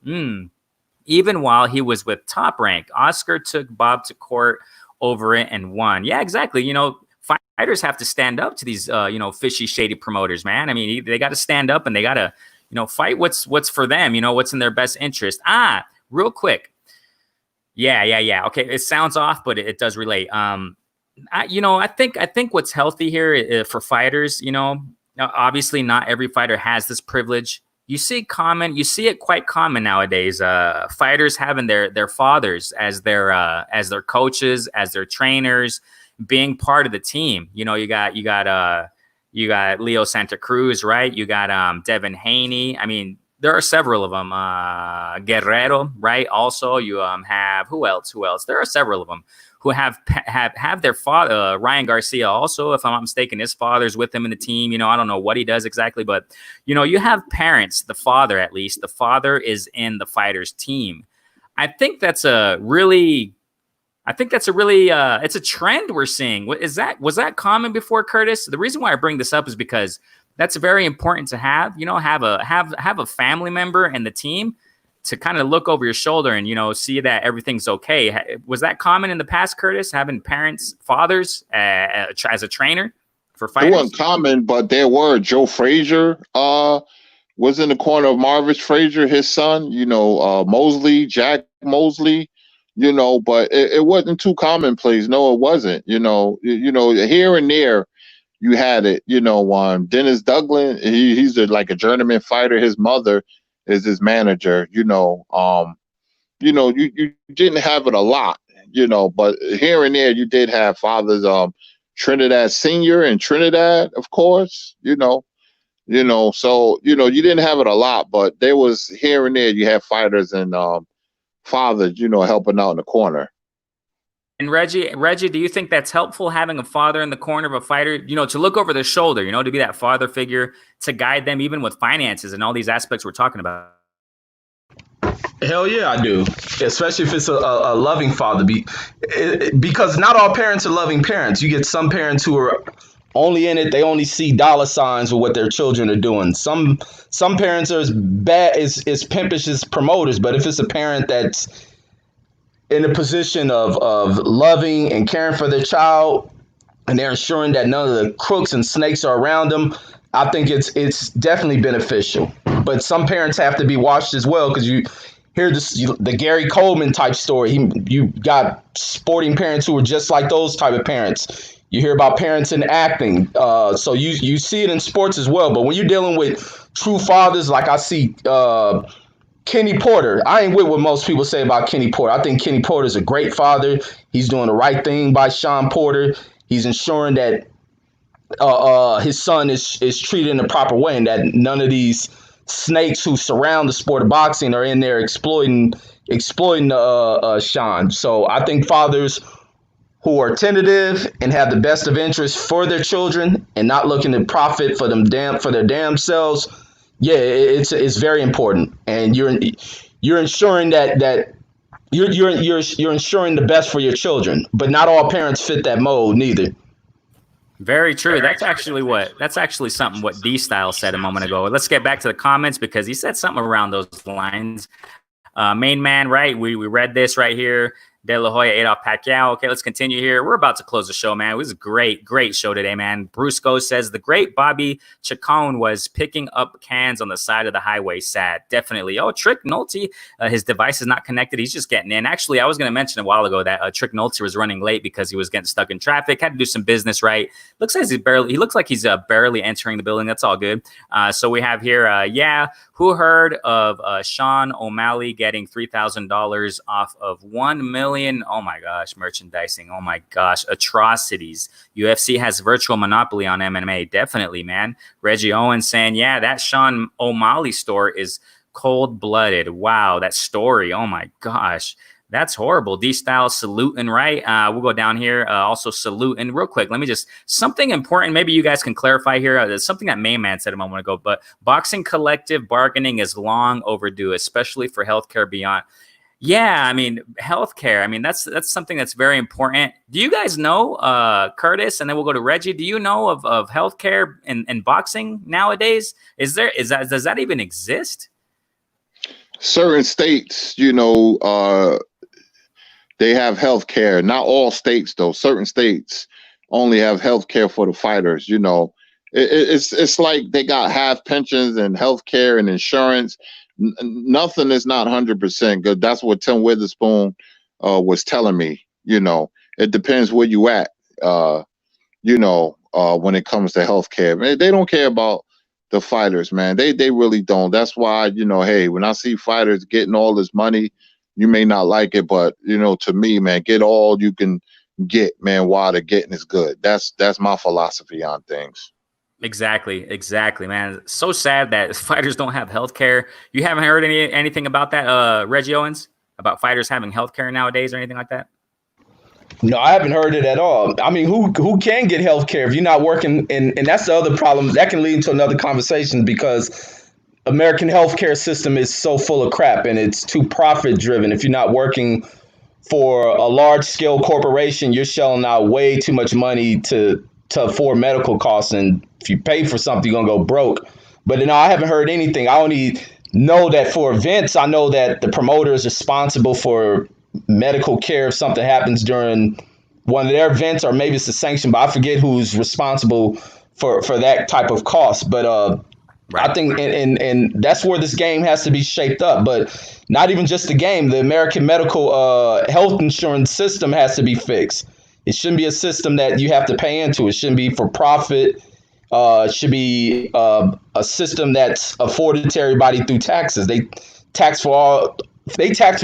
Even while he was with Top Rank. Oscar took Bob to court over it and won. Yeah, exactly. You know, fighters have to stand up to these, fishy, shady promoters, man. I mean, they got to stand up and they got to, you know, fight what's for them, you know, what's in their best interest. Real quick. Yeah. Okay. It sounds off, but it does relate. I think what's healthy here for fighters, you know, obviously not every fighter has this privilege. You see it quite common nowadays. Fighters having their fathers as their coaches, as their trainers, being part of the team. You know, you got Leo Santa Cruz, right? You got Devin Haney. I mean, there are several of them. Guerrero, right? Also, you have who else? There are several of them who have their father. Ryan Garcia, also, if I'm not mistaken, his father's with him in the team. You know, I don't know what he does exactly, but you know, you have parents. The father, at least, the father is in the fighters' team. I think that's a really. It's a trend we're seeing. Was that common before, Kurtis? The reason why I bring this up is because that's very important to have. You know, have a family member in the team to kind of look over your shoulder and, you know, see that everything's okay. Was that common in the past, Kurtis, having parents, fathers as a trainer for fighters? It wasn't common, but there were. Joe Frazier was in the corner of Marvis Frazier, his son. You know, Jack Mosley. You know, but it wasn't too commonplace. No, it wasn't. You know, here and there. You had it, you know. Dennis Douglas, he's like a journeyman fighter. His mother is his manager. You know, you didn't have it a lot, you know, but here and there you did have fathers. Trinidad Senior and Trinidad, of course. You know, so you didn't have it a lot, but there was here and there you have fighters and fathers, you know, helping out in the corner. And Reggie, do you think that's helpful, having a father in the corner of a fighter, you know, to look over their shoulder, you know, to be that father figure, to guide them even with finances and all these aspects we're talking about? Hell yeah, I do. Especially if it's a loving father. Because not all parents are loving parents. You get some parents who are only in it, they only see dollar signs with what their children are doing. Some parents are as bad as pimpish as promoters, but if it's a parent that's in a position of loving and caring for their child, and they're ensuring that none of the crooks and snakes are around them, I think it's definitely beneficial. But some parents have to be watched as well, because you hear the Gary Coleman type story. You got sporting parents who are just like those type of parents. You hear about parents in acting. So you see it in sports as well. But when you're dealing with true fathers, like I see Kenny Porter. I ain't with what most people say about Kenny Porter. I think Kenny Porter is a great father. He's doing the right thing by Sean Porter. He's ensuring that his son is treated in the proper way, and that none of these snakes who surround the sport of boxing are in there exploiting Sean. So I think fathers who are tentative and have the best of interest for their children and not looking to profit for their damn selves. Yeah, it's very important, and you're ensuring that you're ensuring the best for your children. But not all parents fit that mold, neither. Very true. That's actually something what D Style said a moment ago. Let's get back to the comments, because he said something around those lines. Main man, right? We read this right here. De La Hoya, Adolf Pacquiao. Okay, let's continue here. We're about to close the show, man. It was a great show today, man. Brusco says the great Bobby Chacon was picking up cans on the side of the highway. Sad, definitely. Oh, Trick Nolte, his device is not connected. He's just getting in. Actually, I was going to mention a while ago that Trick Nolte was running late because he was getting stuck in traffic. Had to do some business, right? Looks like he's barely entering the building. That's all good. So we have here, who heard of Sean O'Malley getting $3,000 off of 1 million? Oh my gosh, merchandising. Oh my gosh, atrocities. UFC has virtual monopoly on MMA. Definitely, man. Reggie Owens saying, yeah, that Sean O'Malley store is cold-blooded. Wow, that story. Oh my gosh. That's horrible. D-Style saluting, right? We'll go down here. Also saluting real quick. Let me just, something important. Maybe you guys can clarify here. There's something that Mayman said a moment ago, but boxing collective bargaining is long overdue, especially for healthcare beyond. Yeah, I mean, healthcare. I mean, that's something that's very important. Do you guys know, Kurtis, and then we'll go to Reggie. Do you know of healthcare in boxing nowadays? Does that even exist? Certain states, they have health care. Not all states, though. Certain states only have health care for the fighters. It's like they got half pensions and health care and insurance. Nothing is not 100% good. That's what Tim Witherspoon was telling me. It depends where you at. When it comes to health care, they don't care about the fighters, man. They really don't. That's why, hey, when I see fighters getting all this money, you may not like it, but to me, man, get all you can get, man, while the getting is good. That's my philosophy on things. Exactly, man. It's so sad that fighters don't have health care. You haven't heard anything about that, Reggie Owens, about fighters having health care nowadays or anything like that? No, I haven't heard it at all. I mean, who can get health care if you're not working? And that's the other problem. That can lead to another conversation because American healthcare system is so full of crap and it's too profit driven. If you're not working for a large scale corporation, you're shelling out way too much money to afford medical costs. And if you pay for something, you're gonna go broke. But no, I haven't heard anything. I only know that for events, I know that the promoter is responsible for medical care if something happens during one of their events, or maybe it's a sanction, but I forget who's responsible for that type of cost. But I think, and that's where this game has to be shaped up. But not even just the game, the American medical health insurance system has to be fixed. It shouldn't be a system that you have to pay into. It shouldn't be for profit. It should be a system that's afforded to everybody through taxes. They tax for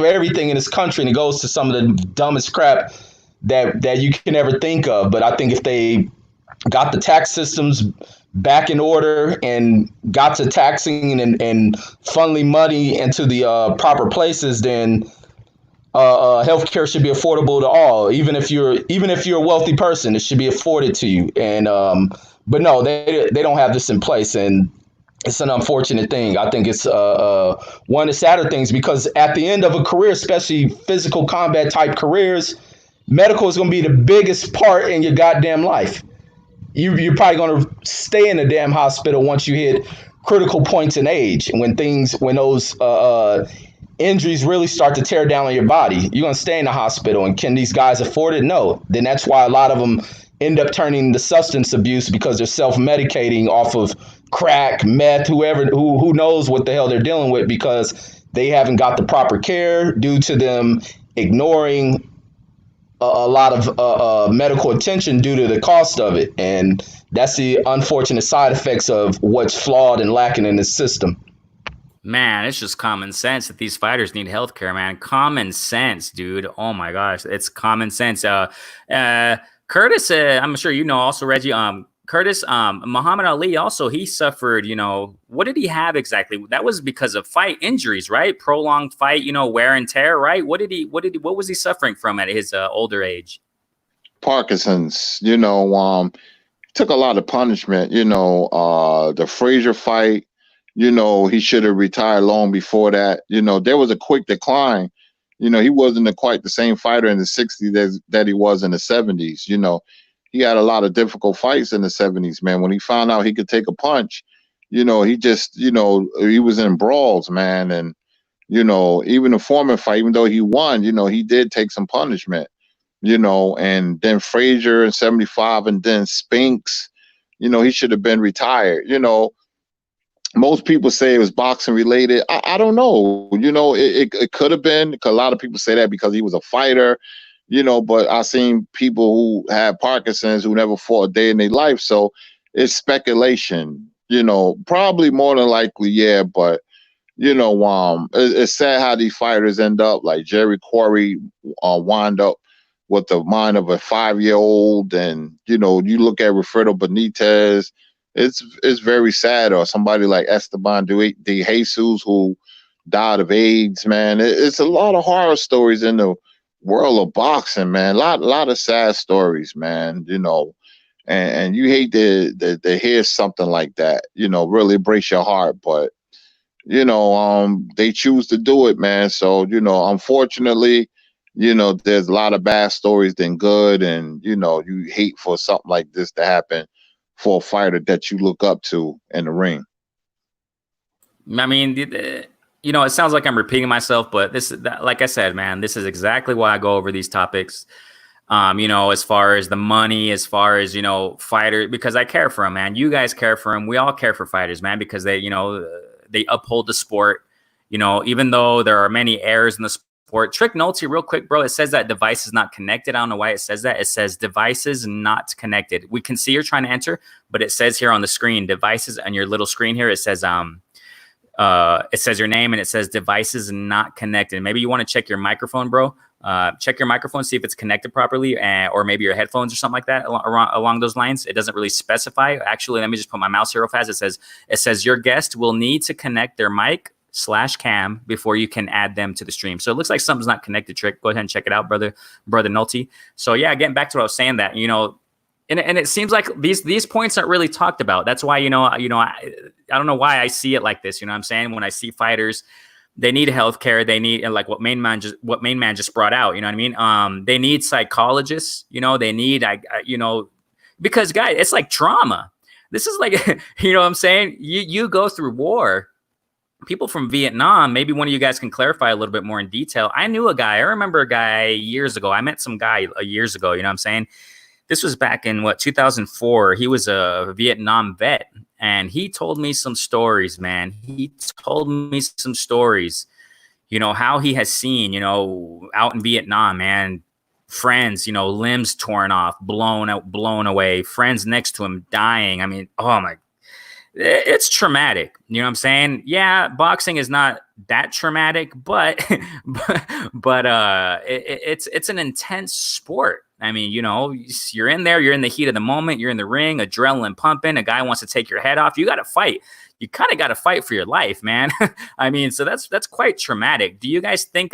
everything in this country, and it goes to some of the dumbest crap that you can ever think of. But I think if they got the tax systems back in order and got to taxing and funneling money into the proper places, then healthcare should be affordable to all. Even if you're a wealthy person, it should be afforded to you. And but no, they don't have this in place, and it's an unfortunate thing. I think it's one of the sadder things, because at the end of a career, especially physical combat type careers, medical is going to be the biggest part in your goddamn life. You're probably going to stay in the damn hospital once you hit critical points in age. When those injuries really start to tear down on your body, you're going to stay in the hospital. And can these guys afford it? No. Then that's why a lot of them end up turning to substance abuse, because they're self-medicating off of crack, meth, who knows what the hell they're dealing with, because they haven't got the proper care due to them ignoring a lot of medical attention due to the cost of it. And that's the unfortunate side effects of what's flawed and lacking in this system. Man, it's just common sense that these fighters need healthcare, man. Common sense, dude. Oh my gosh, it's common sense. Kurtis, I'm sure you know also, Reggie, Kurtis, Muhammad Ali also, he suffered, what did he have exactly? That was because of fight injuries, right? Prolonged fight, wear and tear, right? What was he suffering from at his older age? Parkinson's, took a lot of punishment, the Frazier fight, he should have retired long before that. There was a quick decline. He wasn't quite the same fighter in the 60s that he was in the 70s. He had a lot of difficult fights in the 70s, man. When he found out he could take a punch, he just, he was in brawls, man. And, even the Foreman fight, even though he won, he did take some punishment, and then Frazier in 75 and then Spinks, he should have been retired. Most people say it was boxing related. I don't know. It could have been, because a lot of people say that because he was a fighter. But I've seen people who had Parkinson's who never fought a day in their life. So it's speculation, probably more than likely, yeah. But, it's sad how these fighters end up. Like Jerry Quarry wind up with the mind of a 5-year-old. And, you look at Wilfredo Benitez, it's very sad. Or somebody like Esteban de Jesus, who died of AIDS, man. It's a lot of horror stories in the world of boxing, man. A lot of sad stories, man. And you hate to hear something like that. Really breaks your heart. But they choose to do it, man. So unfortunately, there's a lot of bad stories than good, and you hate for something like this to happen for a fighter that you look up to in the ring. I mean, it sounds like I'm repeating myself, but like I said, man, this is exactly why I go over these topics. As far as the money, as far as, fighter, because I care for them, man. You guys care for them. We all care for fighters, man, because they uphold the sport, even though there are many errors in the sport. Trick Nolte, real quick, bro. It says that device is not connected. I don't know why it says that. It says devices not connected. We can see you're trying to enter, but it says here on the screen, devices on your little screen here. It says, it says your name and it says devices not connected. Maybe you want to check your microphone, bro. Check your microphone, see if it's connected properly, or maybe your headphones or something like that along those lines. It doesn't really specify. Actually, let me just put my mouse here real fast. It says your guest will need to connect their mic/cam before you can add them to the stream. So it looks like something's not connected, Trick. Go ahead and check it out, brother Nolte. So yeah, getting back to what I was saying, that, and it seems like these points aren't really talked about. That's why, I don't know why I see it like this. You know what I'm saying? When I see fighters, they need healthcare. They need, like what main man just brought out. You know what I mean? They need psychologists. They need, because guys, it's like trauma. This is like, you know what I'm saying? You go through war. People from Vietnam, maybe one of you guys can clarify a little bit more in detail. I remember a guy years ago. I met some guy years ago. You know what I'm saying? This was back in 2004. He was a Vietnam vet, and he told me some stories, man. He told me some stories, how he has seen, out in Vietnam, man, friends, limbs torn off, blown away, friends next to him dying. I mean, oh my, it's traumatic. You know what I'm saying? Yeah, boxing is not that traumatic, but it's an intense sport. I mean, you're in there, you're in the heat of the moment, you're in the ring, adrenaline pumping, a guy wants to take your head off. You got to fight. You kind of got to fight for your life, man. I mean, so that's quite traumatic. Do you guys think,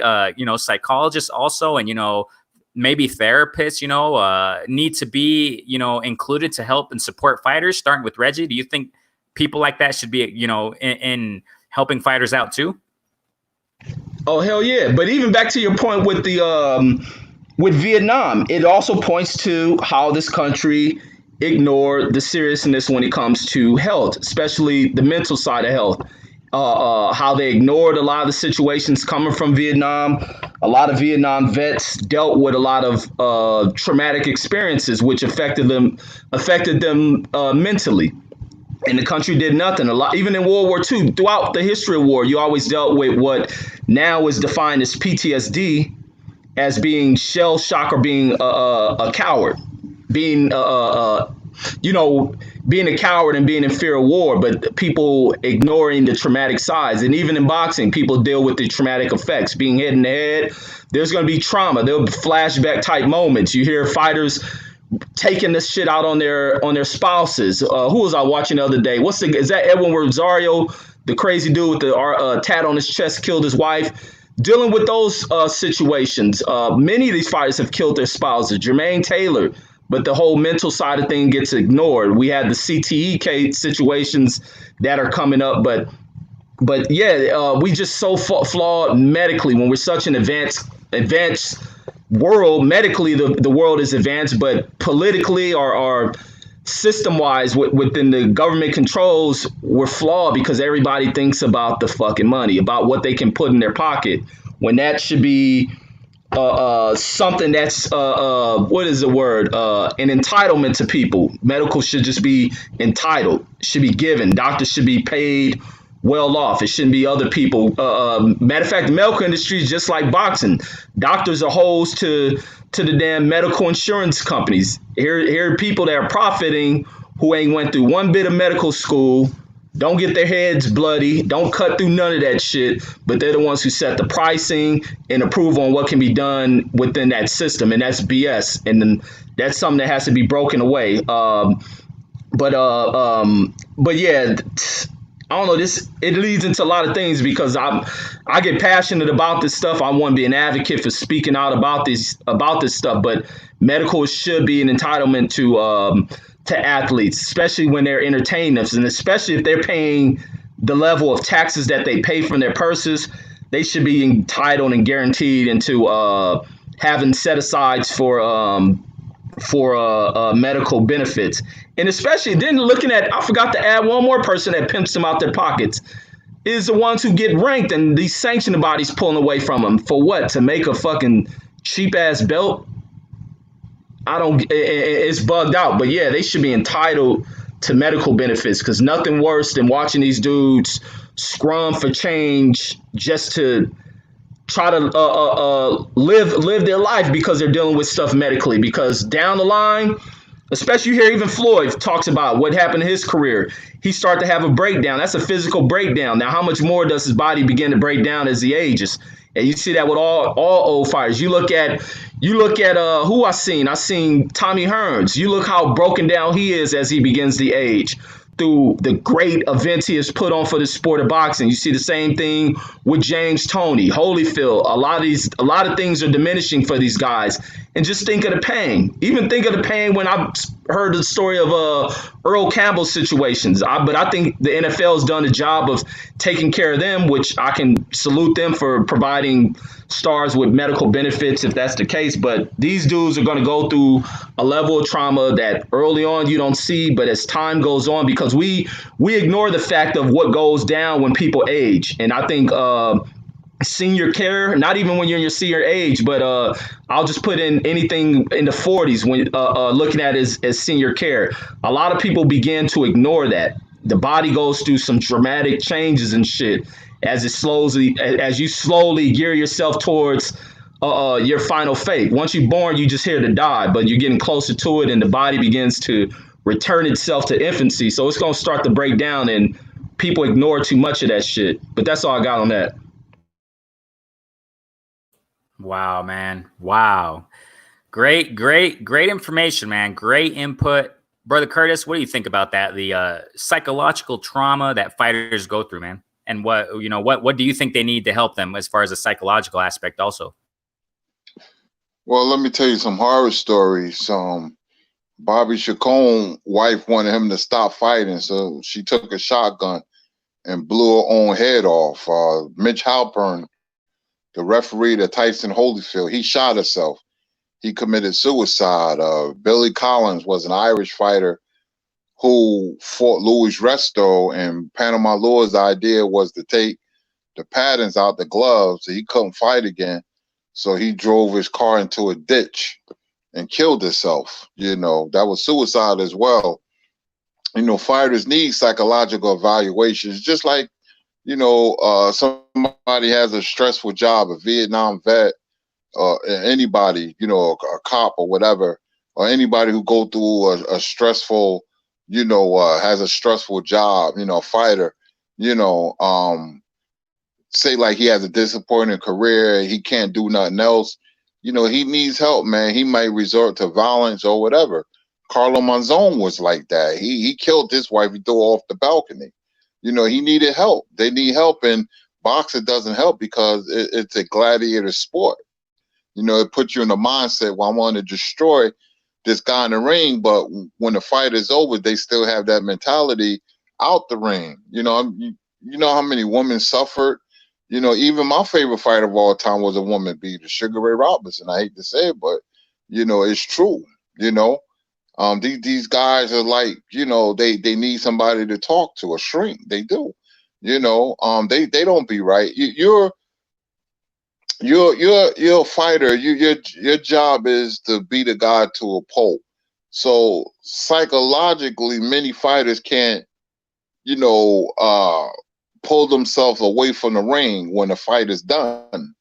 psychologists also, and, maybe therapists, need to be, included to help and support fighters, starting with Reggie? Do you think people like that should be, in helping fighters out too? Oh, hell yeah. But even back to your point with with Vietnam, it also points to how this country ignored the seriousness when it comes to health, especially the mental side of health. How they ignored a lot of the situations coming from Vietnam. A lot of Vietnam vets dealt with a lot of traumatic experiences, which affected them mentally. And the country did nothing. A lot, even in World War II, throughout the history of war, you always dealt with what now is defined as PTSD, as being shell shock or being a coward, being being a coward and being in fear of war, but people ignoring the traumatic sides. And even in boxing, people deal with the traumatic effects, being hit in the head. There's going to be trauma. There'll be flashback type moments. You hear fighters taking this shit out on their spouses. Who was I watching the other day? Is that Edwin Rosario, the crazy dude with the tat on his chest, killed his wife? Dealing with those situations, many of these fighters have killed their spouses. Jermaine Taylor, but the whole mental side of things gets ignored. We had the CTE situations that are coming up, but yeah, we just so flawed medically when we're such an advanced world. Medically, the world is advanced, but politically or system-wise within the government controls, we're flawed because everybody thinks about the fucking money, about what they can put in their pocket, when that should be something that's what is the word? An entitlement to people. Medical should just be entitled, should be given. Doctors should be paid well off. It shouldn't be other people. Matter of fact, the medical industry is just like boxing. Doctors are hoes to the damn medical insurance companies. Here are people that are profiting who ain't went through one bit of medical school, don't get their heads bloody, don't cut through none of that shit, but they're the ones who set the pricing and approve on what can be done within that system, and that's BS. And then that's something that has to be broken away. But yeah, I don't know. It leads into a lot of things because I get passionate about this stuff. I want to be an advocate for speaking out about this stuff. But medical should be an entitlement to athletes, especially when they're entertaining us, and especially if they're paying the level of taxes that they pay from their purses. They should be entitled and guaranteed into having set asides for medical benefits. And especially then looking at, I forgot to add one more person that pimps them out their pockets, is the ones who get ranked and these sanctioning bodies pulling away from them. For what? To make a fucking cheap ass belt? It's bugged out. But yeah, they should be entitled to medical benefits, because nothing worse than watching these dudes scrum for change just to try to live their life because they're dealing with stuff medically. Because down the line, Especially you hear even Floyd talks about what happened in his career. He started to have a breakdown. That's a physical breakdown. Now, how much more does his body begin to break down as he ages? And you see that with all old fighters. You look at who I seen. I seen Tommy Hearns. You look how broken down he is as he begins to age through the great events he has put on for the sport of boxing. You see the same thing with James Toney, Holyfield. A lot of things are diminishing for these guys. And just think of the pain. Even think of the pain when I heard the story of Earl Campbell's situations. But I think the NFL has done a job of taking care of them, which I can salute them for providing stars with medical benefits if that's the case. But these dudes are going to go through a level of trauma that early on you don't see, but as time goes on, because we ignore the fact of what goes down when people age. And I think senior care, not even when you're in your senior age, but I'll just put in anything in the 40s when looking at it as senior care. A lot of people begin to ignore that. The body goes through some dramatic changes and shit as you slowly gear yourself towards your final fate. Once you're born, you just here to die, but you're getting closer to it, and the body begins to return itself to infancy. So it's gonna start to break down, and people ignore too much of that shit. But that's all I got on that. Wow, man. Wow. Great information, man. Great input. Brother Kurtis, what do you think about that? The psychological trauma that fighters go through, man. And what do you think they need to help them as far as the psychological aspect also? Well, let me tell you some horror stories. Bobby Chacon's wife wanted him to stop fighting, so she took a shotgun and blew her own head off. Mitch Halpern, the referee to Tyson Holyfield, he shot himself. He committed suicide. Billy Collins was an Irish fighter who fought Louis Resto, and Panama Lewis' idea was to take the patterns out the gloves so he couldn't fight again. So he drove his car into a ditch and killed himself. That was suicide as well. Fighters need psychological evaluations, just like, somebody has a stressful job, a Vietnam vet, anybody, a cop or whatever, or anybody who go through a stressful, has a stressful job, a fighter, say like he has a disappointing career, he can't do nothing else, he needs help, man. He might resort to violence or whatever. Carlo Monzon was like that. He killed his wife, he threw her off the balcony. He needed help. They need help, and boxing doesn't help because it's a gladiator sport. It puts you in the mindset, well, I want to destroy this guy in the ring, but when the fight is over, they still have that mentality out the ring. You know how many women suffered. Even my favorite fighter of all time was a woman beater, Sugar Ray Robinson. I hate to say it, but it's true. These guys are like, they need somebody to talk to, a shrink. They do. They don't be right. You're a fighter. Your job is to beat a guy to a pulp. So psychologically, many fighters can't, pull themselves away from the ring when the fight is done.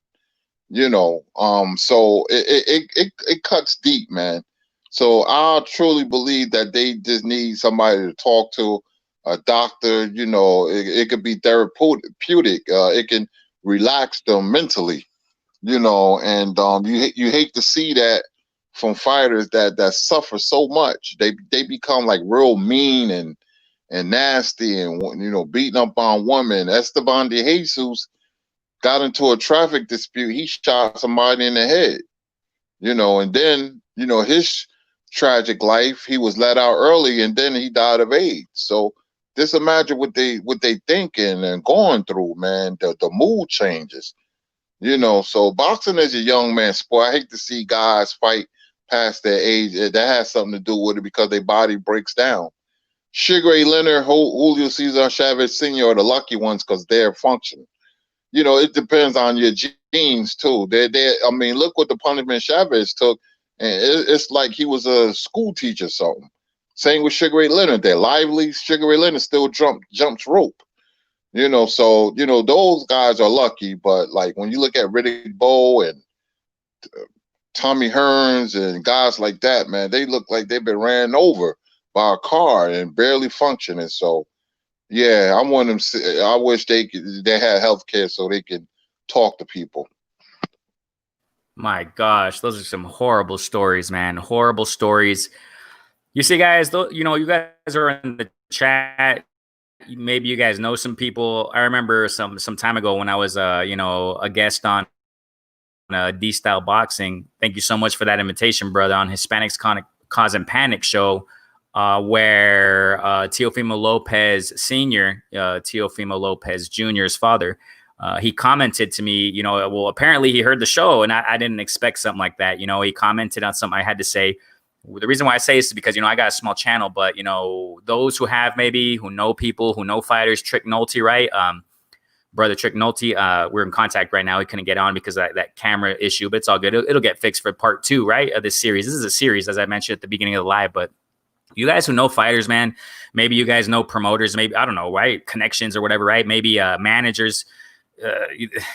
So it cuts deep, man. So I truly believe that they just need somebody to talk to, a doctor. It could be therapeutic. It can relax them mentally. And you hate to see that from fighters that suffer so much. They become like real mean and nasty, and beating up on women. Esteban de Jesus got into a traffic dispute. He shot somebody in the head. And then his tragic life, he was let out early, and then he died of AIDS. So just imagine what they thinking and going through, man. The mood changes. So boxing is a young man sport. I hate to see guys fight past their age. That has something to do with it because their body breaks down. Sugar Ray Leonard, Julio Cesar Chavez Sr. are the lucky ones because they're functioning. It depends on your genes too. I mean, look what the punishment Chavez took, and it's like he was a school teacher or something. Same with Sugar Ray Leonard. They're lively. Sugar Ray Leonard still jumps rope. So those guys are lucky. But like when you look at Riddick Bowe and Tommy Hearns and guys like that, man, they look like they've been ran over by a car and barely functioning. So, yeah, I want them. I wish they had health care so they could talk to people. My gosh, those are some horrible stories, man. Horrible stories. You see, guys, you guys are in the chat. Maybe you guys know some people. I remember some time ago when I was, a guest on D-Style Boxing. Thank you so much for that invitation, brother, on Hispanics Causing Panic show, where Teofimo Lopez Sr., Teofimo Lopez Jr.'s father, he commented to me, well, apparently he heard the show, and I didn't expect something like that. He commented on something I had to say. The reason why I say this is because, I got a small channel, but, those who know people, who know fighters, Trick Nolte, right? Brother Trick Nolte, we're in contact right now. He couldn't get on because of that camera issue, but it's all good. It'll get fixed for part 2, right, of this series. This is a series, as I mentioned at the beginning of the live, but you guys who know fighters, man, maybe you guys know promoters, maybe, I don't know, right? Connections or whatever, right? Maybe managers.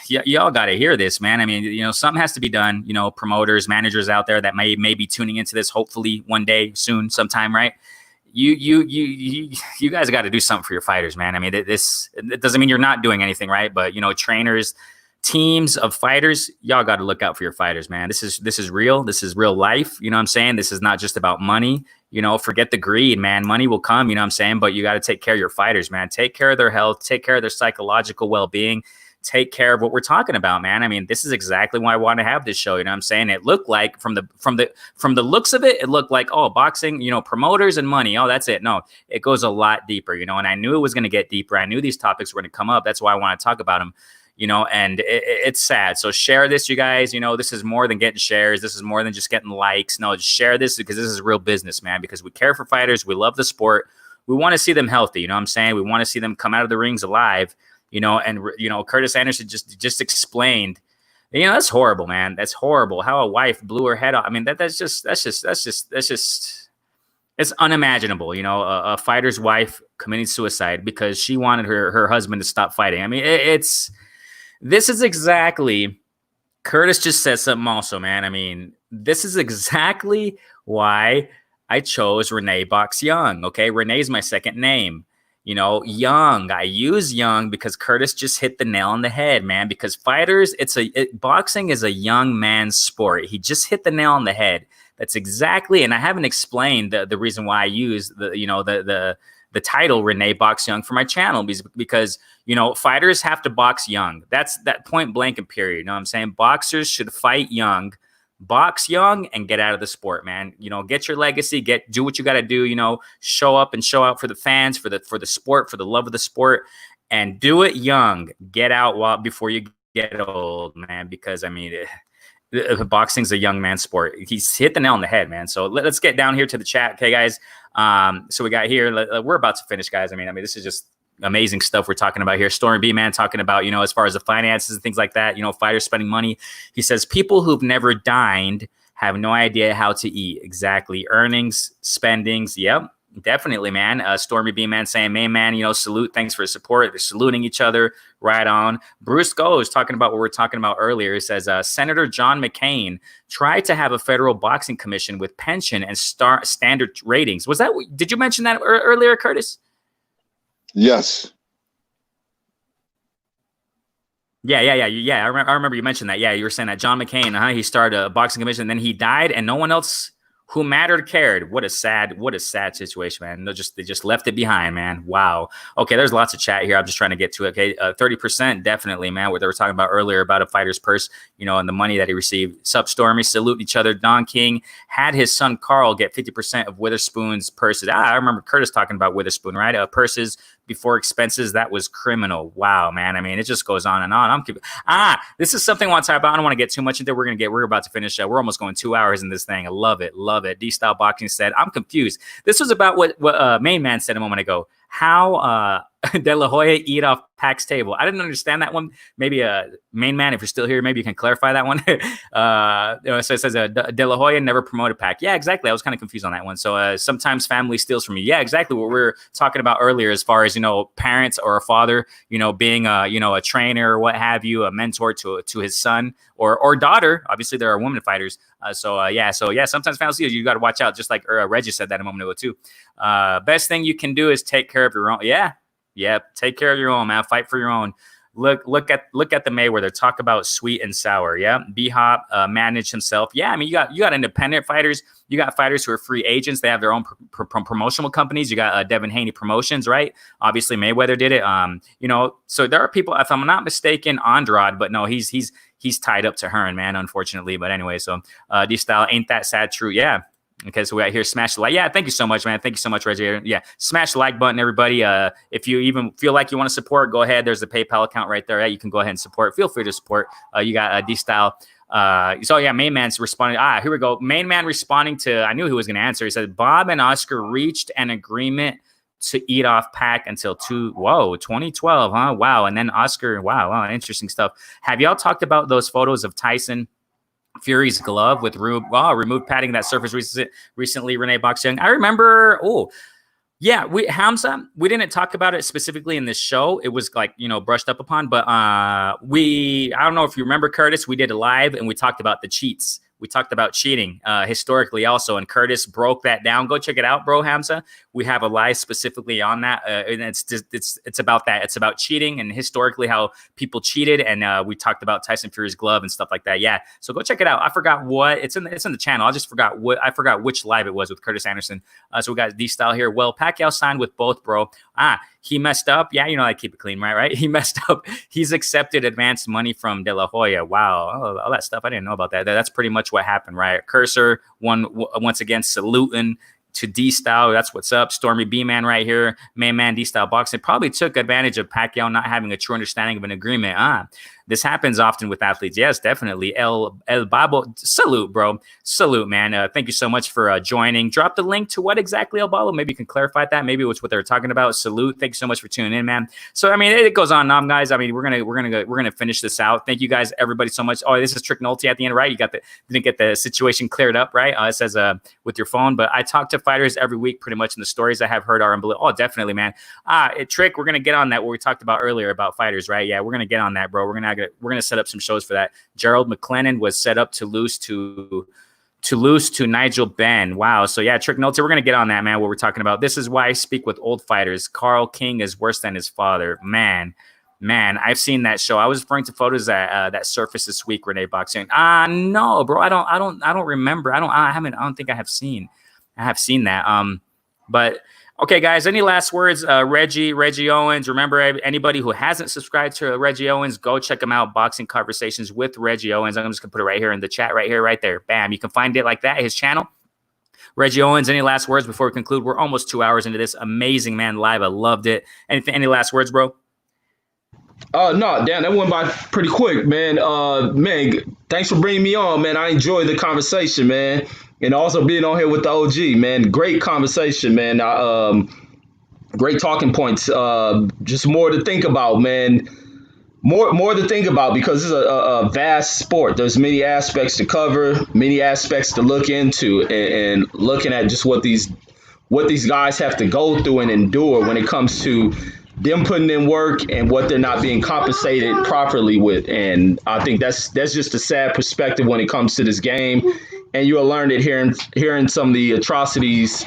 Y'all got to hear this, man. I mean, something has to be done. Promoters, managers out there that may be tuning into this, hopefully one day, soon, sometime, right? You guys got to do something for your fighters, man. I mean, it doesn't mean you're not doing anything, right? But trainers, teams of fighters, y'all got to look out for your fighters, man. This is real. This is real life. You know what I'm saying? This is not just about money. Forget the greed, man. Money will come, you know what I'm saying? But you got to take care of your fighters, man. Take care of their health, take care of their psychological well-being. Take care of what we're talking about, man. I mean, this is exactly why I want to have this show. You know what I'm saying? It looked like from the looks of it, it looked like, oh, boxing, promoters and money. Oh, that's it. No, it goes a lot deeper, and I knew it was going to get deeper. I knew these topics were going to come up. That's why I want to talk about them, and it's sad. So share this, you guys. This is more than getting shares. This is more than just getting likes. No, just share this because this is real business, man, because we care for fighters. We love the sport. We want to see them healthy. You know what I'm saying? We want to see them come out of the rings alive. And Kurtis Anderson just explained, that's horrible, man. That's horrible. How a wife blew her head off. I mean, that's just it's unimaginable. A fighter's wife committing suicide because she wanted her husband to stop fighting. I mean, this is exactly, Kurtis just said something also, man. I mean, this is exactly why I chose Renee Box Young. Okay. Renee's my second name. Young. I use young because Kurtis just hit the nail on the head, man. Because fighters, boxing is a young man's sport. He just hit the nail on the head. That's exactly, and I haven't explained the reason why I use the title Renee Box Young for my channel because fighters have to box young. That's that point blank and period. You know what I'm saying? Boxers should fight young. Box young and get out of the sport, man. Get your legacy, do what you got to do, show up and show out for the fans, for the sport, for the love of the sport, and do it young. Get out before you get old, man, because I mean, boxing's a young man's sport. He's hit the nail on the head, man. So let's get down here to the chat. Okay, guys. So we got here, we're about to finish, guys. I mean, this is just amazing stuff we're talking about here. Stormy B, man, talking about, as far as the finances and things like that, fighters spending money. He says people who've never dined have no idea how to eat. Exactly. Earnings, spendings. Yep, definitely, man. Stormy B, man, saying, man, salute. Thanks for the support. They're saluting each other. Right on. Bruce Goes talking about what we were talking about earlier. He says, Senator John McCain tried to have a federal boxing commission with pension and standard ratings. Did you mention that earlier, Kurtis? Yes. Yeah. I remember you mentioned that. Yeah, you were saying that John McCain, he started a boxing commission, and then he died, and no one else who mattered cared. What a sad situation, man. They just left it behind, man. Wow. Okay, there's lots of chat here. I'm just trying to get to it. Okay, 30% definitely, man. What they were talking about earlier about a fighter's purse, and the money that he received. Sup, Stormy, salute each other. Don King had his son Carl get 50% of Witherspoon's purses. I remember Kurtis talking about Witherspoon, right? Purses before expenses. That was criminal. Wow, man. I mean, it just goes on and on. This is something I want to talk about. I don't want to get too much into it. We're about to finish. We're almost going 2 hours in this thing. I love it. D-Style Boxing said, I'm confused. This was about what Main Man said a moment ago. How De La Hoya eat off Pac's table. I didn't understand that one. Maybe main man, if you're still here, maybe you can clarify that one. So it says De La Hoya never promoted Pac. Yeah, exactly. I was kind of confused on that one. So sometimes family steals from you. Yeah, exactly what we were talking about earlier, as far as parents or a father, being a trainer or what have you, a mentor to his son or daughter. Obviously, there are women fighters. So sometimes family steals. You got to watch out. Just like Reggie said that a moment ago too. Best thing you can do is take care of your own. Yeah, take care of your own, man. Fight for your own. Look at the Mayweather. Talk about sweet and sour. Yeah, B-Hop managed himself. Yeah, I mean you got independent fighters. You got fighters who are free agents. They have their own promotional companies. You got Devin Haney Promotions, right? Obviously Mayweather did it. So there are people. If I'm not mistaken, Andrade, but no, he's tied up to Hearn, man. Unfortunately, but anyway. So this style ain't that sad. True. Yeah. Okay, so we got here, smash the like. Yeah, thank you so much, man. Thank you so much, Reggie. Yeah, smash the like button, everybody. If you even feel like you want to support, go ahead. There's a PayPal account right there. You can go ahead and support. Feel free to support. You got D-Style. So yeah, Main Man's responding. Here we go. Main Man responding to, I knew he was going to answer. He said, Bob and Oscar reached an agreement to eat off Pac until 2012, huh? Wow. And then Oscar, wow, interesting stuff. Have y'all talked about those photos of Tyson Fury's glove with removed padding that surfaced recently? Renee Box-Young. I remember. Hamza, we didn't talk about it specifically in this show. It was like, brushed up upon, but I don't know if you remember, Curtis, we did a live and we talked about the cheats. We talked about cheating historically also, and Curtis broke that down. Go check it out, bro, Hamza. We have a live specifically on that, and it's about that. It's about cheating and historically how people cheated, and we talked about Tyson Fury's glove and stuff like that. Yeah, so go check it out. I forgot what it's in the channel. I forgot which live it was with Kurtis Anderson. So we got D-Style here. Well, Pacquiao signed with both, bro. He messed up. Yeah, I keep it clean, right? He messed up. He's accepted advanced money from De La Hoya. Wow, all that stuff. I didn't know about that. That's pretty much what happened, right? Cursor once again saluting to D-Style. That's what's up. Stormy B-Man right here. Main Man D-Style boxing probably took advantage of Pacquiao not having a true understanding of an agreement. This happens often with athletes. Yes, definitely. El Babo, salute, bro. Salute, man. Thank you so much for joining. Drop the link to what exactly El Babo. Maybe you can clarify that. Maybe it's what they were talking about. Salute. Thank you so much for tuning in, man. So I mean, it goes on, guys. I mean, we're gonna finish this out. Thank you guys, everybody, so much. Oh, this is Trick Nolte at the end, right? You didn't get the situation cleared up, right? It says with your phone, but I talk to fighters every week, pretty much, and the stories I have heard are unbelievable. Oh, definitely, man. Trick, we're gonna get on that. What we talked about earlier about fighters, right? Yeah, we're gonna get on that, bro. We're gonna set up some shows for that. Gerald McLennan was set up to lose to Nigel Benn. Wow. So yeah, Trick Nolte, we're gonna get on that, man. What we're talking about. This is why I speak with old fighters. Carl King is worse than his father. Man, I've seen that show. I was referring to photos that surfaced this week. Renee Boxing. No, bro. I don't remember. I don't think I have seen that. But. Okay, guys, any last words? Reggie Owens. Remember, anybody who hasn't subscribed to Reggie Owens, go check him out. Boxing Conversations with Reggie Owens. I'm just going to put it right here in the chat, right there. Bam. You can find it like that, his channel. Reggie Owens, any last words before we conclude? We're almost 2 hours into this amazing, man, live. I loved it. Any last words, bro? No, damn, that went by pretty quick, man. Thanks for bringing me on, man. I enjoyed the conversation, man. And also being on here with the OG, man. Great conversation, man. Great talking points. Just more to think about, man. More to think about, because it's a vast sport. There's many aspects to cover, many aspects to look into, and looking at just what these guys have to go through and endure when it comes to them putting in work and what they're not being compensated properly with. And I think that's just a sad perspective when it comes to this game. And you'll learn it hearing some of the atrocities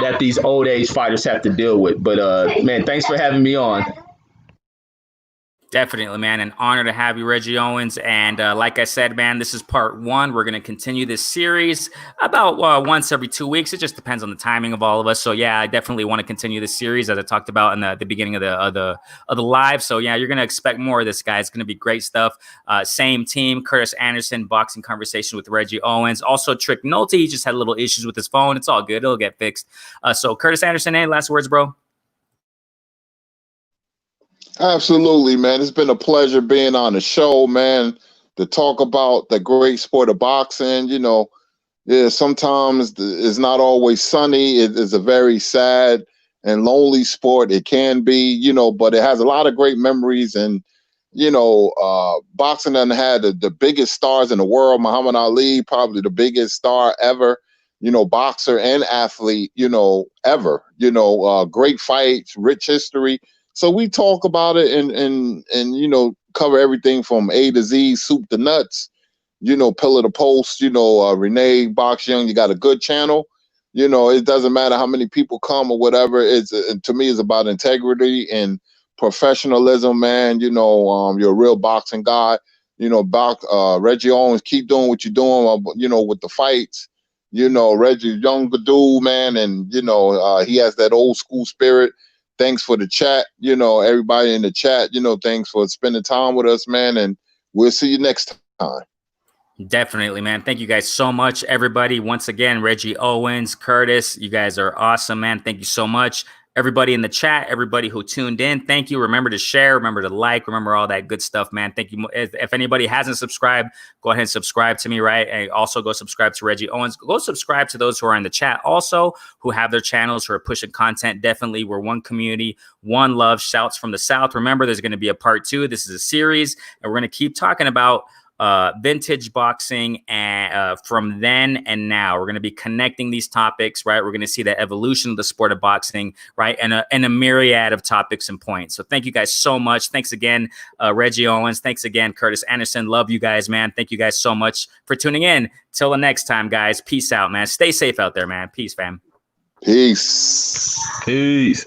that these old age fighters have to deal with. But man, thanks for having me on. Definitely, man. An honor to have you, Reggie Owens. And like I said, man, this is part 1. We're going to continue this series about once every 2 weeks. It just depends on the timing of all of us. So yeah, I definitely want to continue this series, as I talked about in the beginning of the live. So yeah, you're going to expect more of this, guy. It's going to be great stuff. Same team, Kurtis Anderson, Boxing Conversation with Reggie Owens. Also, Trick Nolte, he just had little issues with his phone. It's all good. It'll get fixed. So Kurtis Anderson, any last words, bro? Absolutely, man. It's been a pleasure being on the show, man, to talk about the great sport of boxing. Sometimes it's not always sunny. It is a very sad and lonely sport. It can be, but it has a lot of great memories. And, boxing done had the biggest stars in the world. Muhammad Ali, probably the biggest star ever, boxer and athlete, ever, great fights, rich history. So we talk about it and cover everything from A to Z, soup to nuts, pillar to post, Renee Box Young, you got a good channel. It doesn't matter how many people come or whatever. To me, it's about integrity and professionalism, man. You're a real boxing guy. Reggie Owens, keep doing what you're doing, with the fights. Reggie, younger dude, man, and he has that old school spirit. Thanks for the chat, everybody in the chat, thanks for spending time with us, man, and we'll see you next time. Definitely, man. Thank you guys so much, everybody. Once again, Reggie Owens, Kurtis, you guys are awesome, man. Thank you so much. Everybody in the chat, everybody who tuned in, thank you. Remember to share, remember to like, remember all that good stuff, man. Thank you. If anybody hasn't subscribed, go ahead and subscribe to me, right? And also go subscribe to Reggie Owens. Go subscribe to those who are in the chat also, who have their channels, who are pushing content. Definitely, we're one community, one love. Shouts from the South. Remember, there's going to be a part 2. This is a series, and we're going to keep talking about vintage boxing and from then and now. We're going to be connecting these topics, right? We're going to see the evolution of the sport of boxing, right? And a myriad of topics and points. So thank you guys so much. Thanks again, Reggie Owens. Thanks again, Kurtis Anderson. Love you guys, man. Thank you guys so much for tuning in. Till the next time, guys. Peace out, man. Stay safe out there, man. Peace, fam. Peace. Peace.